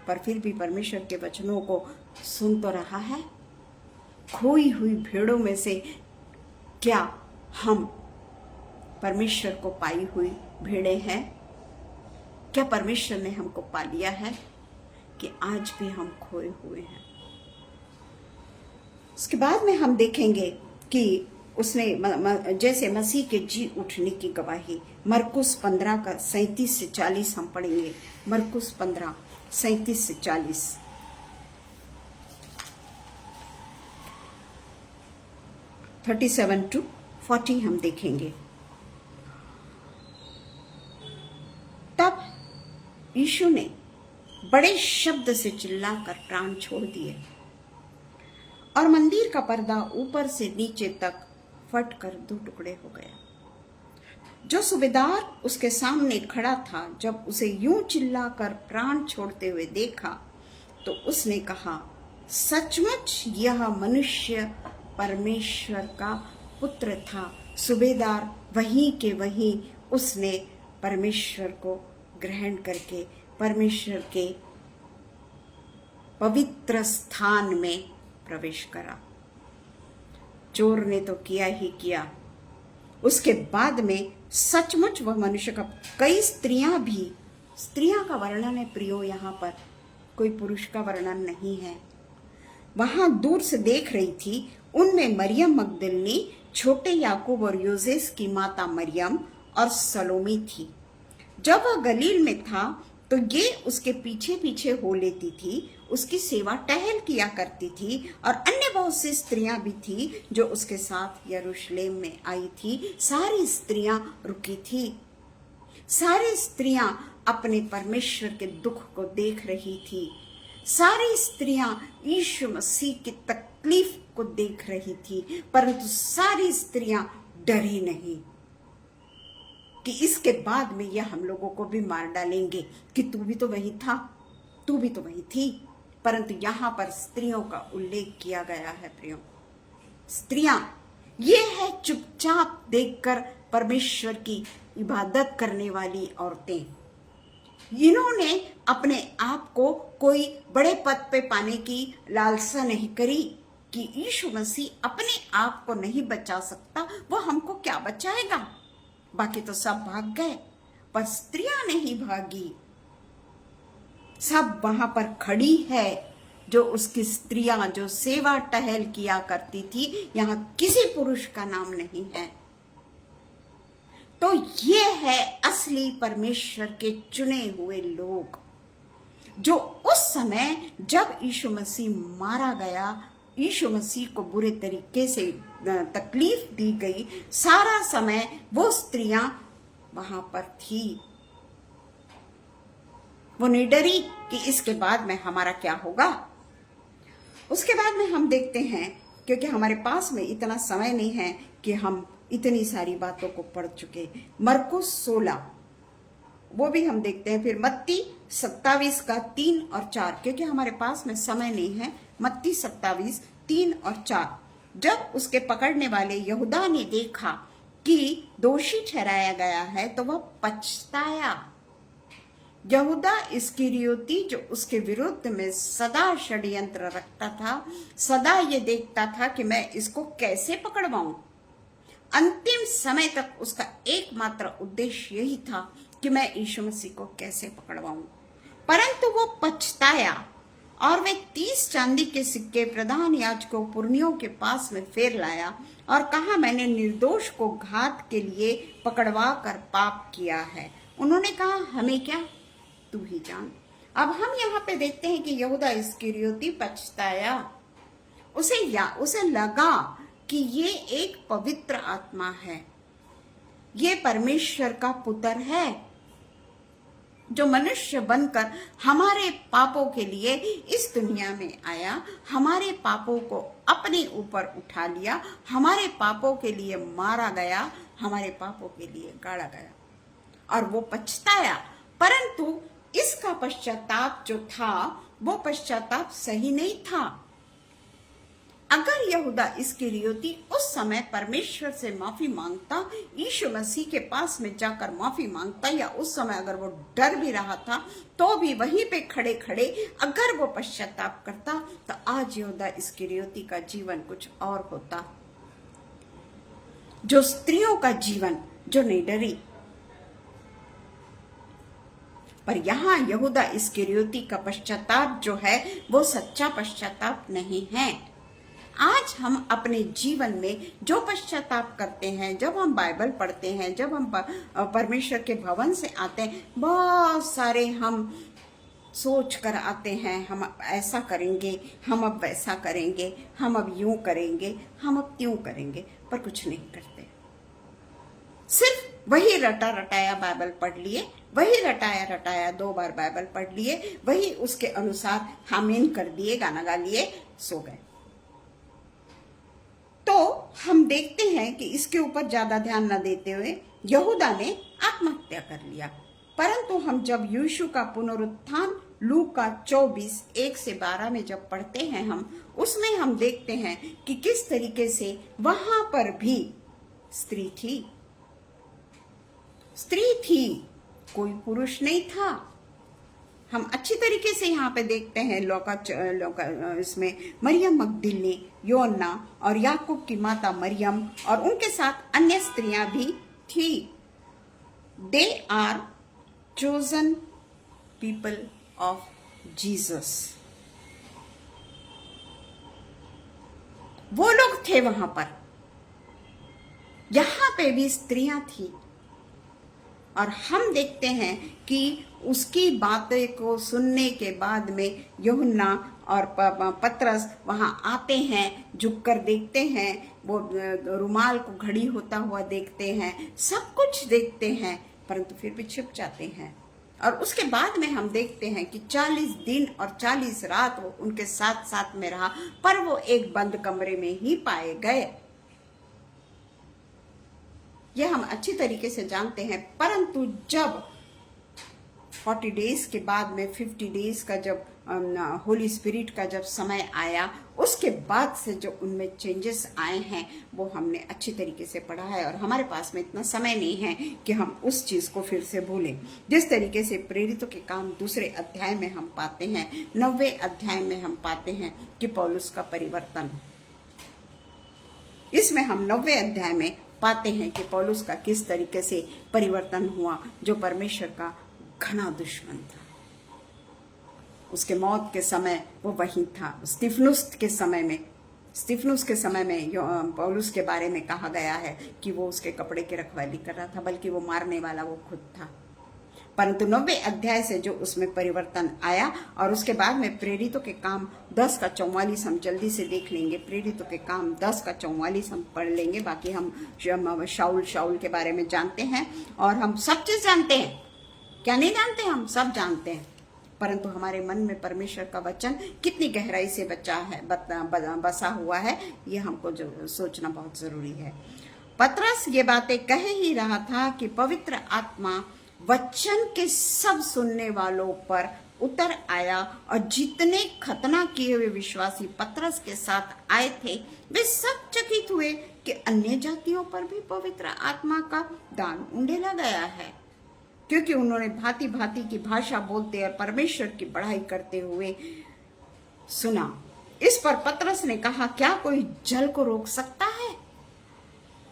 S1: पर फिर भी परमेश्वर के वचनों को सुन तो रहा है। खोई हुई भेड़ों में से क्या हम परमेश्वर को पाई हुई भेड़े हैं? क्या परमेश्वर ने हमको पा लिया है कि आज भी हम खोए हुए हैं? उसके बाद में हम देखेंगे कि उसने जैसे मसीह के जी उठने की गवाही, मरकुस 15 का 37 से 40 हम पढ़ेंगे। मरकुस 15 37 से 40। (37 to 40) हम देखेंगे। तब यीशु ने बड़े शब्द से चिल्लाकर प्राण छोड़ दिए और मंदिर का पर्दा ऊपर से नीचे तक फट कर 2 टुकड़े हो गया। जो सूबेदार उसके सामने खड़ा था, जब उसे यूं चिल्लाकर प्राण छोड़ते हुए देखा तो उसने कहा, सचमुच यह मनुष्य परमेश्वर का पुत्र था। सूबेदार वहीं के वहीं उसने परमेश्वर को ग्रहण करके परमेश्वर के पवित्र स्थान में प्रवेश करा। चोर ने तो किया ही किया, उसके बाद में सचमुच वह मनुष्य का कई स्त्रियां का वर्णन है प्रियो, यहाँ पर कोई पुरुष का वर्णन नहीं है। वहां दूर से देख रही थी, उनमें मरियम मगदलिनी, छोटे याकूब और योसेस की माता मरियम और सलोमी थी। जब वह गलील में था तो ये उसके पीछे पीछे हो लेती थी, उसकी सेवा टहल किया करती थी, और अन्य बहुत सी स्त्रियां भी थी जो उसके साथ यरूशलेम में आई थी। सारी स्त्रियां रुकी थी, सारी स्त्रियां अपने परमेश्वर के दुख को देख रही थी, सारी स्त्रियां यीशु मसीह की तकलीफ को देख रही थी, परंतु सारी स्त्रियां डरी नहीं कि इसके बाद में यह हम लोगों को भी मार डालेंगे, कि तू भी तो वही था, तू भी तो वही थी। परंतु यहाँ पर स्त्रियों का उल्लेख किया गया है प्रियो। स्त्रियां ये है चुपचाप देखकर परमेश्वर की इबादत करने वाली औरतें। इन्होंने अपने आप को कोई बड़े पद पे पाने की लालसा नहीं करी कि यीशु मसीह अपने आप को नहीं बचा सकता, वो हमको क्या बचाएगा, बाकी तो सब भाग गए, पर स्त्रियां नहीं भागी। सब वहां पर खड़ी है, जो उसकी स्त्रियां जो सेवा टहल किया करती थी। यहां किसी पुरुष का नाम नहीं है। तो ये है असली परमेश्वर के चुने हुए लोग, जो उस समय जब यीशु मसीह मारा गया, यीशु मसीह को बुरे तरीके से तकलीफ दी गई, सारा समय वो स्त्रियां वहां पर थी। वो नहीं डरी कि इसके बाद में हमारा क्या होगा। उसके बाद में हम देखते हैं, क्योंकि हमारे पास में इतना समय नहीं है कि हम इतनी सारी बातों को पढ़ चुके, मरकुस 16 वो भी हम देखते हैं। फिर मत्ती 27 का 3 और 4, क्योंकि हमारे पास में समय नहीं है। मत्ती 27 3 और 4, जब उसके पकड़ने वाले यहूदा ने देखा कि दोषी ठहराया गया है तो वह पछताया। यहूदा इस्करियोती जो उसके विरुद्ध में सदा षड्यंत्र रखता था, सदा ये देखता था कि मैं इसको कैसे पकड़वाऊं। अंतिम समय तक उसका एकमात्र उद्देश्य यही था कि मैं यीशु मसीह को कैसे पकड़वाऊं। परंतु वो पछताया और वे 30 चांदी के सिक्के प्रधान याजकों पुरनियों के पास में फेर लाया और कहा, मैंने निर्दोष को घात के लिए पकड़वा कर पाप किया है। उन्होंने कहा, हमें क्या, तू ही जान। अब हम यहाँ पे देखते हैं कि यहूदा इस्करियोती पछताया। उसे लगा कि ये एक पवित्र आत्मा है, ये परमेश्वर का पुत्र है जो मनुष्य बनकर हमारे पापों के लिए इस दुनिया में आया, हमारे पापों को अपने ऊपर उठा लिया, हमारे पापों के लिए मारा गया, हमारे पापों के लिए गाड़ा गया। और वो पछताया, परंतु इसका पश्चाताप जो था वो पश्चाताप सही नहीं था। अगर यहूदा इस्करियोती उस समय परमेश्वर से माफी मांगता, यीशु मसीह के पास में जाकर माफी मांगता, या उस समय अगर वो डर भी रहा था तो भी वहीं पे खड़े खड़े अगर वो पश्चाताप करता, तो आज यहूदा इस्करियोती का जीवन कुछ और होता। जो स्त्रियों का जीवन जो नहीं डरी। पर यहाँ यहूदा इस्करियोती का पश्चाताप जो है वो सच्चा पश्चाताप नहीं है। आज हम अपने जीवन में जो पश्चाताप करते हैं, जब हम बाइबल पढ़ते हैं, जब हम परमेश्वर के भवन से आते हैं, बहुत सारे हम सोच कर आते हैं, हम ऐसा करेंगे, हम अब वैसा करेंगे, हम अब यूं करेंगे, हम अब त्यों करेंगे, पर कुछ नहीं करते। सिर्फ वही रटा रटाया बाइबल पढ़ लिए, वही रटाया रटाया 2 बार बाइबल पढ़ लिए, वही उसके अनुसार आमीन कर दिए, गाना गा लिए, सो गए। तो हम देखते हैं कि इसके ऊपर ज्यादा ध्यान न देते हुए यहूदा ने आत्महत्या कर लिया। परंतु हम जब यीशु का पुनरुत्थान लूका 24 1 से 12 में जब पढ़ते हैं, हम उसमें हम देखते हैं कि किस तरीके से वहां पर भी स्त्री थी, कोई पुरुष नहीं था। हम अच्छी तरीके से यहाँ पे देखते हैं लौका इसमें मरियम मगदलिनी, योन्ना और याकूब की माता मरियम और उनके साथ अन्य स्त्रियां भी थी। They are chosen people of Jesus. वो लोग थे वहां पर। यहाँ पे भी स्त्रियां थी और हम देखते हैं कि उसकी बातें को सुनने के बाद में यूहन्ना और पतरस वहां आते हैं, झुककर देखते हैं, वो रुमाल को घड़ी होता हुआ देखते हैं, सब कुछ देखते हैं, परंतु फिर भी छिप जाते हैं। और उसके बाद में हम देखते हैं कि 40 दिन और 40 रात वो उनके साथ साथ में रहा, पर वो एक बंद कमरे में ही पाए गए। यह हम अच्छी तरीके से जानते हैं। परंतु जब 40 डेज के बाद में 50 डेज का जब होली स्पिरिट का जब समय आया, उसके बाद से जो उनमें चेंजेस आए हैं वो हमने अच्छी तरीके से पढ़ा है। और हमारे पास में इतना समय नहीं है कि हम उस चीज को फिर से भूलें। जिस तरीके से प्रेरितों के काम 2 अध्याय में हम पाते हैं, 9वें अध्याय में हम पाते हैं कि पौलुस का परिवर्तन, इसमें हम 9वें अध्याय में पाते हैं कि पौलुस का किस तरीके से परिवर्तन हुआ, जो परमेश्वर का घना दुश्मन था। उसके मौत के समय वो वहीं था। स्तिफनुस के समय में पौलुस के बारे में कहा गया है कि वो उसके कपड़े की रखवाली कर रहा था, बल्कि वो मारने वाला वो खुद था। परंतु 90 अध्याय से जो उसमें परिवर्तन आया, और उसके बाद में प्रेरितों के काम 10 का 44 हम जल्दी से देख लेंगे। प्रेरितों के काम 10 का 44 हम पढ़ लेंगे। बाकी हम शाऊल के बारे में जानते हैं और हम सब चीज जानते हैं। क्या नहीं जानते? हम सब जानते हैं। परंतु हमारे मन में परमेश्वर का वचन कितनी गहराई से बसा हुआ है, ये हमको जो सोचना बहुत जरूरी है। पतरस ये बातें कह ही रहा था कि पवित्र आत्मा वचन के सब सुनने वालों पर उतर आया, और जितने खतना किए हुए विश्वासी पतरस के साथ आए थे वे सब चकित हुए कि अन्य जातियों पर भी पवित्र आत्मा का दान उंडेला गया है, क्योंकि उन्होंने भांति भांति की भाषा बोलते और परमेश्वर की बढ़ाई करते हुए सुना। इस पर पतरस ने कहा, क्या कोई जल को रोक सकता है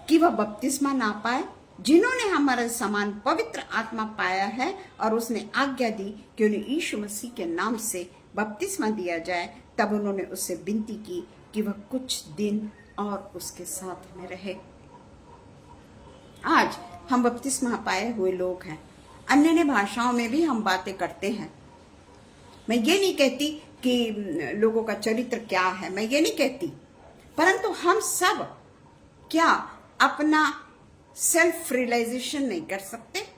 S1: कि वह बपतिस्मा ना पाए? जिन्होंने हमारे समान पवित्र आत्मा पाया है और उसने आज्ञा दी कि उन्हें यीशु मसीह के नाम से बपतिस्मा दिया जाए, तब उन्होंने उससे विनती की कि वह कुछ दिन और उसके साथ में रहे। आज हम बपतिस्मा पाए हुए लोग हैं। अन्य भाषाओं में भी हम बातें करते हैं। मैं ये नहीं कहती कि लोगों का चरित्र क्या है, मैं ये नहीं कहती, परंतु हम सब क्या अपना सेल्फ रियलाइजेशन नहीं कर सकते?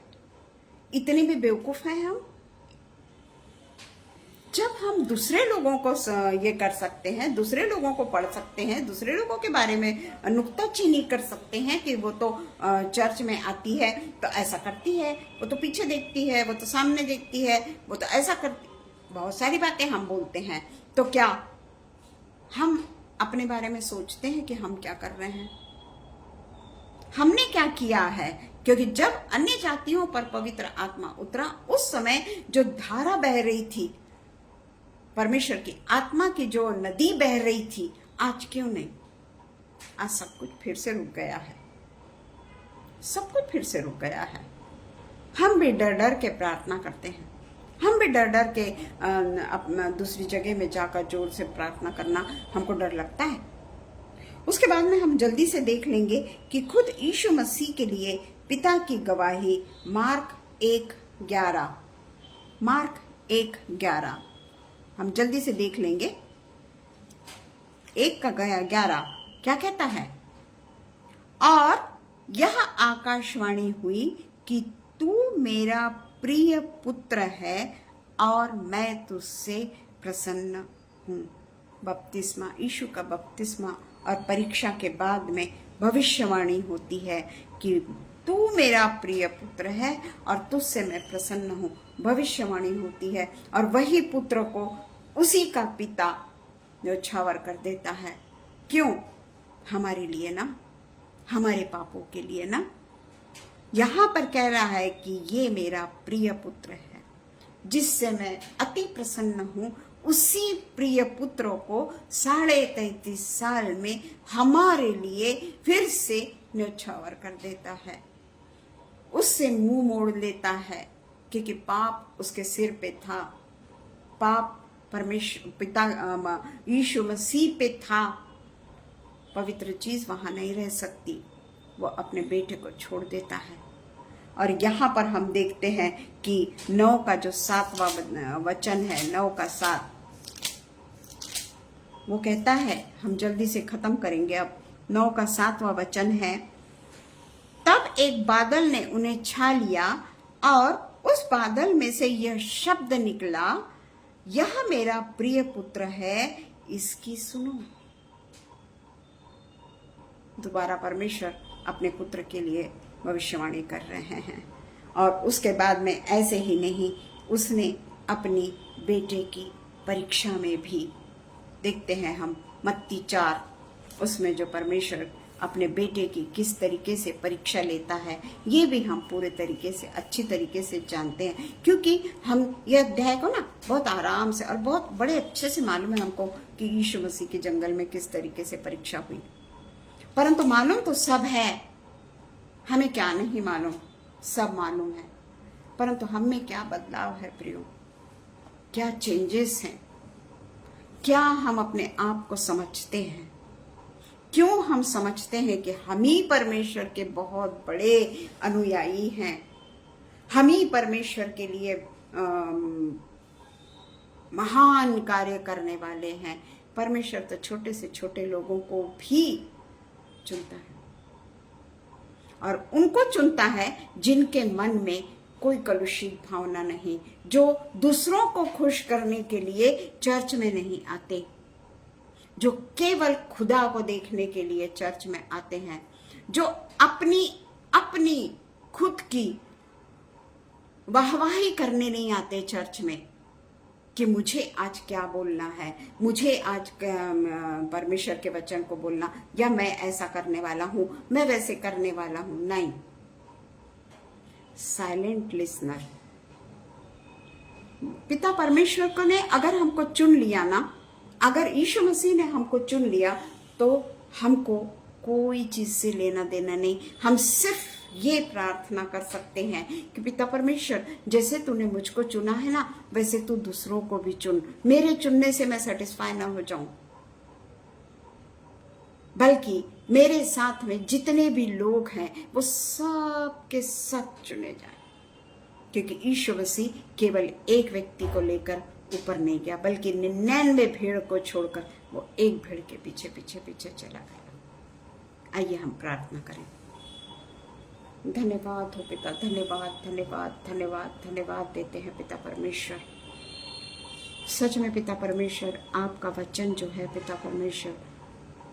S1: इतने भी बेवकूफ हैं हम? जब हम दूसरे लोगों को ये कर सकते हैं, दूसरे लोगों को पढ़ सकते हैं, दूसरे लोगों के बारे में नुक्ताचीनी कर सकते हैं कि वो तो चर्च में आती है तो ऐसा करती है, वो तो पीछे देखती है, वो तो सामने देखती है, वो तो ऐसा करती, बहुत सारी बातें हम बोलते हैं, तो क्या हम अपने बारे में सोचते हैं कि हम क्या कर रहे हैं, हमने क्या किया है? क्योंकि जब अन्य जातियों पर पवित्र आत्मा उतरा, उस समय जो धारा बह रही थी, परमेश्वर की आत्मा की जो नदी बह रही थी, आज क्यों नहीं? आज सब कुछ फिर से रुक गया है, सब कुछ फिर से रुक गया है। हम भी डर डर के प्रार्थना करते हैं, हम भी डर डर के अपना दूसरी जगह में जाकर जोर से प्रार्थना करना हमको डर लगता है। उसके बाद में हम जल्दी से देख लेंगे कि खुद यीशु मसीह के लिए पिता की गवाही मार्क 1:11 हम जल्दी से देख लेंगे। 1:11 क्या कहता है? और यह आकाशवाणी हुई कि तू मेरा प्रिय पुत्र है और मैं तुझसे प्रसन्न हूँ। बपतिस्मा, यीशु का बपतिस्मा और परीक्षा के बाद में भविष्यवाणी होती है कि तू मेरा प्रिय पुत्र है और तुझसे मैं प्रसन्न हूँ। भविष्यवाणी होती है और वही पुत्र को उसी का पिता न्योछावर कर देता है। क्यों? हमारे लिए ना, हमारे पापों के लिए ना। यहाँ पर कह रहा है कि ये मेरा प्रिय पुत्र है जिससे मैं अति प्रसन्न हूँ। उसी प्रिय पुत्र को 33.5 साल में हमारे लिए फिर से न्योछावर कर देता है, उससे मुंह मोड़ लेता है, क्योंकि पाप उसके सिर पे था, पाप परमेश्वर पिता यीशु मसीह पे था। पवित्र चीज वहां नहीं रह सकती, वो अपने बेटे को छोड़ देता है। और यहाँ पर हम देखते हैं कि 9 का जो 7वां वचन है, 9 का 7, वो कहता है, हम जल्दी से खत्म करेंगे अब। 9 का 7वां वचन है, तब एक बादल ने उन्हें छा लिया और उस बादल में से यह शब्द निकला, यह मेरा प्रिय पुत्र है, इसकी सुनो। दोबारा परमेश्वर अपने पुत्र के लिए भविष्यवाणी कर रहे हैं। और उसके बाद में ऐसे ही नहीं, उसने अपनी बेटे की परीक्षा में भी देखते हैं हम मत्ती 4, उसमें जो परमेश्वर अपने बेटे की किस तरीके से परीक्षा लेता है, ये भी हम पूरे तरीके से अच्छी तरीके से जानते हैं। क्योंकि हम ये अध्याय को ना बहुत आराम से और बहुत बड़े अच्छे से मालूम है हमको कि यीशु मसीह के जंगल में किस तरीके से परीक्षा हुई। परंतु मालूम तो सब है, हमें क्या नहीं मालूम, सब मालूम है। परंतु हम में क्या बदलाव है प्रियो, क्या चेंजेस हैं? क्या हम अपने आप को समझते हैं? क्यों हम समझते हैं कि हम ही परमेश्वर के बहुत बड़े अनुयायी हैं? हम ही परमेश्वर के लिए महान कार्य करने वाले हैं। परमेश्वर तो छोटे से छोटे लोगों को भी चुनता है, और उनको चुनता है जिनके मन में कोई कलुषित भावना नहीं, जो दूसरों को खुश करने के लिए चर्च में नहीं आते, जो केवल खुदा को देखने के लिए चर्च में आते हैं, जो अपनी अपनी खुद की वाहवाही करने नहीं आते चर्च में कि मुझे आज क्या बोलना है, मुझे आज परमेश्वर के वचन को बोलना, या मैं ऐसा करने वाला हूं, मैं वैसे करने वाला हूं। नहीं, साइलेंट लिसनर। पिता परमेश्वर को ने अगर हमको चुन लिया ना, अगर यीशु मसीह ने हमको चुन लिया, तो हमको कोई चीज से लेना देना नहीं। हम सिर्फ ये प्रार्थना कर सकते हैं कि पिता परमेश्वर, जैसे तूने मुझको चुना है ना, वैसे तू दूसरों को भी चुन। मेरे चुनने से मैं सेटिस्फाई ना हो जाऊं, बल्कि मेरे साथ में जितने भी लोग हैं वो सब के सब चुने जाएं, क्योंकि यीशु मसीह केवल एक व्यक्ति को लेकर ऊपर नहीं गया, बल्कि 99 भेड़ को छोड़कर वो एक भेड़ के पीछे पीछे पीछे चला गया। आइए हम प्रार्थना करें। धन्यवाद हो पिता, धन्यवाद धन्यवाद धन्यवाद धन्यवाद देते हैं पिता परमेश्वर। सच में पिता परमेश्वर, आपका वचन जो है पिता परमेश्वर,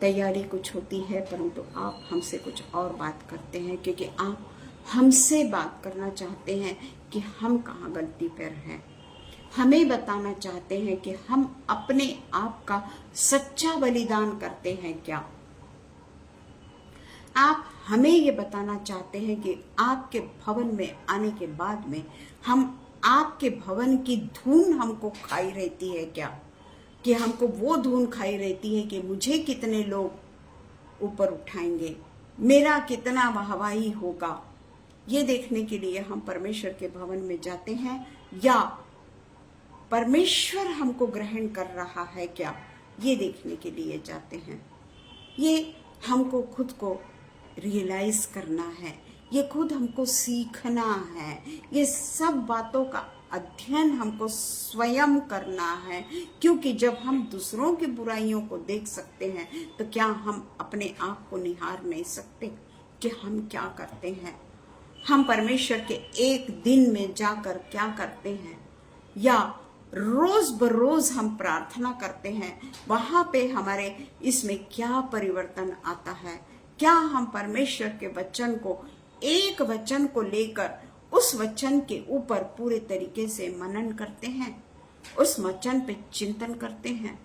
S1: तैयारी कुछ होती है, परंतु आप हमसे कुछ और बात करते हैं, क्योंकि आप हमसे बात करना चाहते हैं कि हम कहाँ गलती पर हैं। हमें बताना चाहते हैं कि हम अपने आप का सच्चा बलिदान करते हैं क्या। आप हमें ये बताना चाहते हैं कि आपके भवन में आने के बाद में हम आपके भवन की धून हमको खाई रहती है क्या, कि हमको वो धून खाई रहती है कि मुझे कितने लोग ऊपर उठाएंगे, मेरा कितना वाहवाही होगा। ये देखने के लिए हम परमेश्वर के भवन में जाते हैं, या परमेश्वर हमको ग्रहण कर रहा है क्या, ये देखने के लिए जाते हैं। ये हमको खुद को रियलाइज करना है, ये खुद हमको सीखना है, ये सब बातों का अध्ययन हमको स्वयं करना है। क्योंकि जब हम दूसरों की बुराइयों को देख सकते हैं, तो क्या हम अपने आप को निहार नहीं सकते कि हम क्या करते हैं। हम परमेश्वर के एक दिन में जाकर क्या करते हैं, या रोज बरोज हम प्रार्थना करते हैं, वहां पे हमारे इसमें क्या परिवर्तन आता है। क्या हम परमेश्वर के वचन को, एक वचन को लेकर उस वचन के ऊपर पूरे तरीके से मनन करते हैं, उस वचन पे चिंतन करते हैं,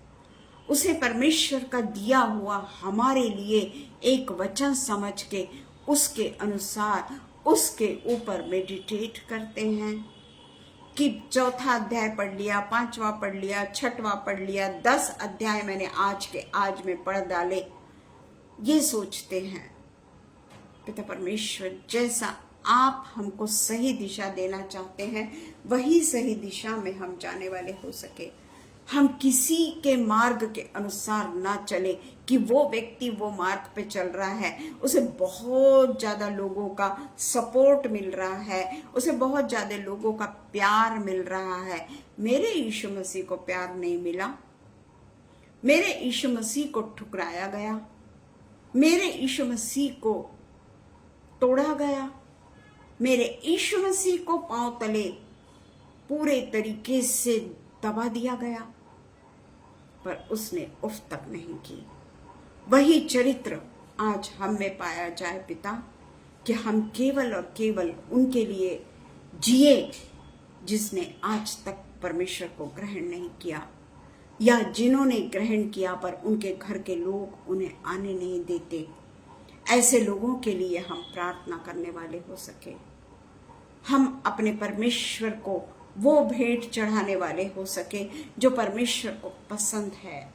S1: उसे परमेश्वर का दिया हुआ हमारे लिए एक वचन समझ के उसके अनुसार उसके ऊपर मेडिटेट करते हैं कि चौथा अध्याय पढ़ लिया, पांचवा पढ़ लिया, छठवां पढ़ लिया, 10 अध्याय मैंने आज में पढ़ डाले, ये सोचते हैं। पिता परमेश्वर, जैसा आप हमको सही दिशा देना चाहते हैं, वही सही दिशा में हम जाने वाले हो सके। हम किसी के मार्ग के अनुसार ना चले कि वो व्यक्ति वो मार्ग पे चल रहा है, उसे बहुत ज्यादा लोगों का सपोर्ट मिल रहा है, उसे बहुत ज्यादा लोगों का प्यार मिल रहा है। मेरे यीशु मसीह को प्यार नहीं मिला, मेरे यीशु मसीह को ठुकराया गया, मेरे यीशु मसीह को तोड़ा गया, मेरे यीशु मसीह को पांव तले पूरे तरीके से दबा दिया गया, पर उसने उफ तक नहीं की। वही चरित्र आज हम में पाया जाए पिता, कि हम केवल और केवल उनके लिए जिए जिसने आज तक परमेश्वर को ग्रहण नहीं किया, या जिन्होंने ग्रहण किया पर उनके घर के लोग उन्हें आने नहीं देते। ऐसे लोगों के लिए हम प्रार्थना करने वाले हो सके, हम अपने परमेश्वर को वो भेंट चढ़ाने वाले हो सके जो परमेश्वर को पसंद है,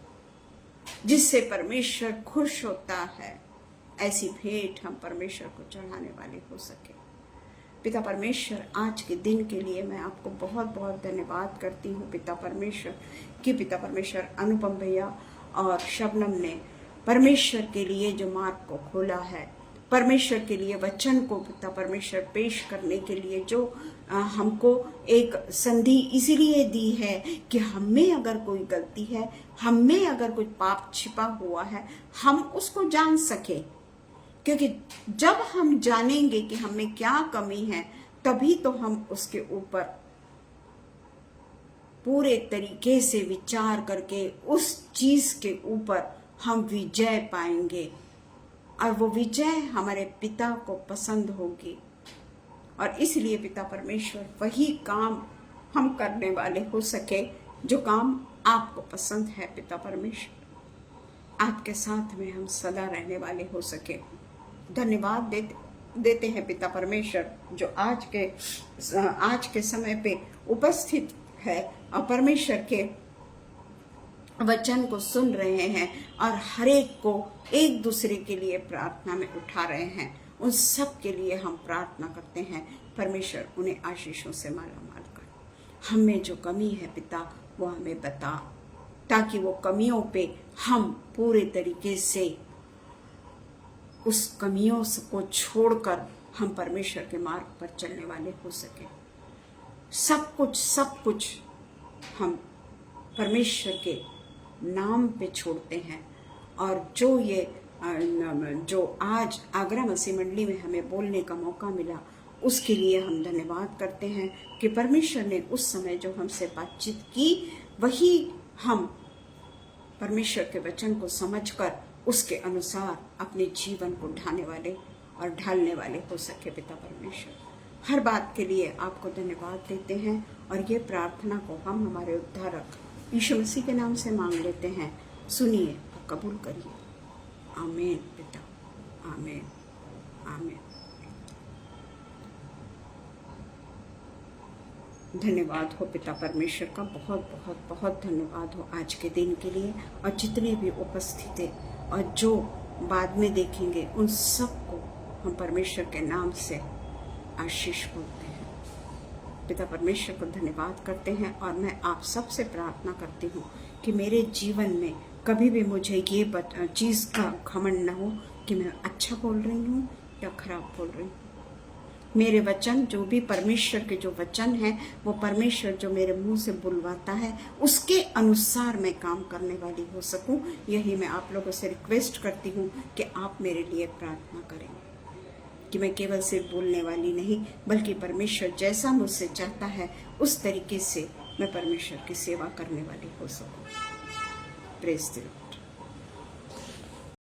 S1: जिससे परमेश्वर खुश होता है। ऐसी भेंट हम परमेश्वर को चढ़ाने वाले हो सके। पिता परमेश्वर, आज के दिन के लिए मैं आपको बहुत बहुत धन्यवाद करती हूँ पिता परमेश्वर, कि पिता परमेश्वर अनुपम भैया और शबनम ने परमेश्वर के लिए जो मार्ग को खोला है, परमेश्वर के लिए वचन को पिता परमेश्वर पेश करने के लिए जो हमको एक संधि इसलिए दी है कि हमें अगर कोई गलती है, हमें अगर कोई पाप छिपा हुआ है, हम उसको जान सके। क्योंकि जब हम जानेंगे कि हमें क्या कमी है, तभी तो हम उसके ऊपर पूरे तरीके से विचार करके उस चीज के ऊपर हम विजय पाएंगे, और वो विजय हमारे पिता को पसंद होगी। और इसलिए पिता परमेश्वर वही काम हम करने वाले हो सके जो काम आपको पसंद है। पिता परमेश्वर, आपके साथ में हम सदा रहने वाले हो सके। धन्यवाद देते हैं पिता परमेश्वर, जो आज के समय पे उपस्थित है और परमेश्वर के वचन को सुन रहे हैं और हर एक को एक दूसरे के लिए प्रार्थना में उठा रहे हैं। उन सब के लिए हम प्रार्थना करते हैं, परमेश्वर उन्हें आशीषों से मालामाल कर। हमें जो कमी है पिता, वो हमें बता, ताकि वो कमियों पे हम पूरे तरीके से उस कमियों को छोड़कर हम परमेश्वर के मार्ग पर चलने वाले हो सके। सब कुछ हम परमेश्वर के नाम पे छोड़ते हैं। और जो आज आगरा मसीह मंडली में हमें बोलने का मौका मिला, उसके लिए हम धन्यवाद करते हैं कि परमेश्वर ने उस समय जो हमसे बातचीत की, वही हम परमेश्वर के वचन को समझकर उसके अनुसार अपने जीवन को ढालने वाले हो सके। पिता परमेश्वर, हर बात के लिए आपको धन्यवाद देते हैं और ये प्रार्थना को हम हमारे उद्धारक यीशु मसीह के नाम से मांग लेते हैं। सुनिए और कबूल करिए। आमीन पिता, आमीन, आमीन। धन्यवाद हो पिता परमेश्वर का, बहुत बहुत बहुत धन्यवाद हो आज के दिन के लिए। और जितने भी उपस्थित है और जो बाद में देखेंगे, उन सबको हम परमेश्वर के नाम से आशीष बोलते हैं। पिता परमेश्वर को धन्यवाद करते हैं। और मैं आप सबसे प्रार्थना करती हूँ कि मेरे जीवन में कभी भी मुझे ये चीज़ का घमंड न हो कि मैं अच्छा बोल रही हूँ या खराब बोल रही हूँ। मेरे वचन, जो भी परमेश्वर के जो वचन हैं, वो परमेश्वर जो मेरे मुंह से बुलवाता है, उसके अनुसार मैं काम करने वाली हो सकूं। यही मैं आप लोगों से रिक्वेस्ट करती हूँ कि आप मेरे लिए प्रार्थना करें कि मैं केवल सिर्फ बोलने वाली नहीं, बल्कि परमेश्वर जैसा मुझसे चाहता है उस तरीके से मैं परमेश्वर की सेवा करने वाली हो सकूं। Praise the Lord.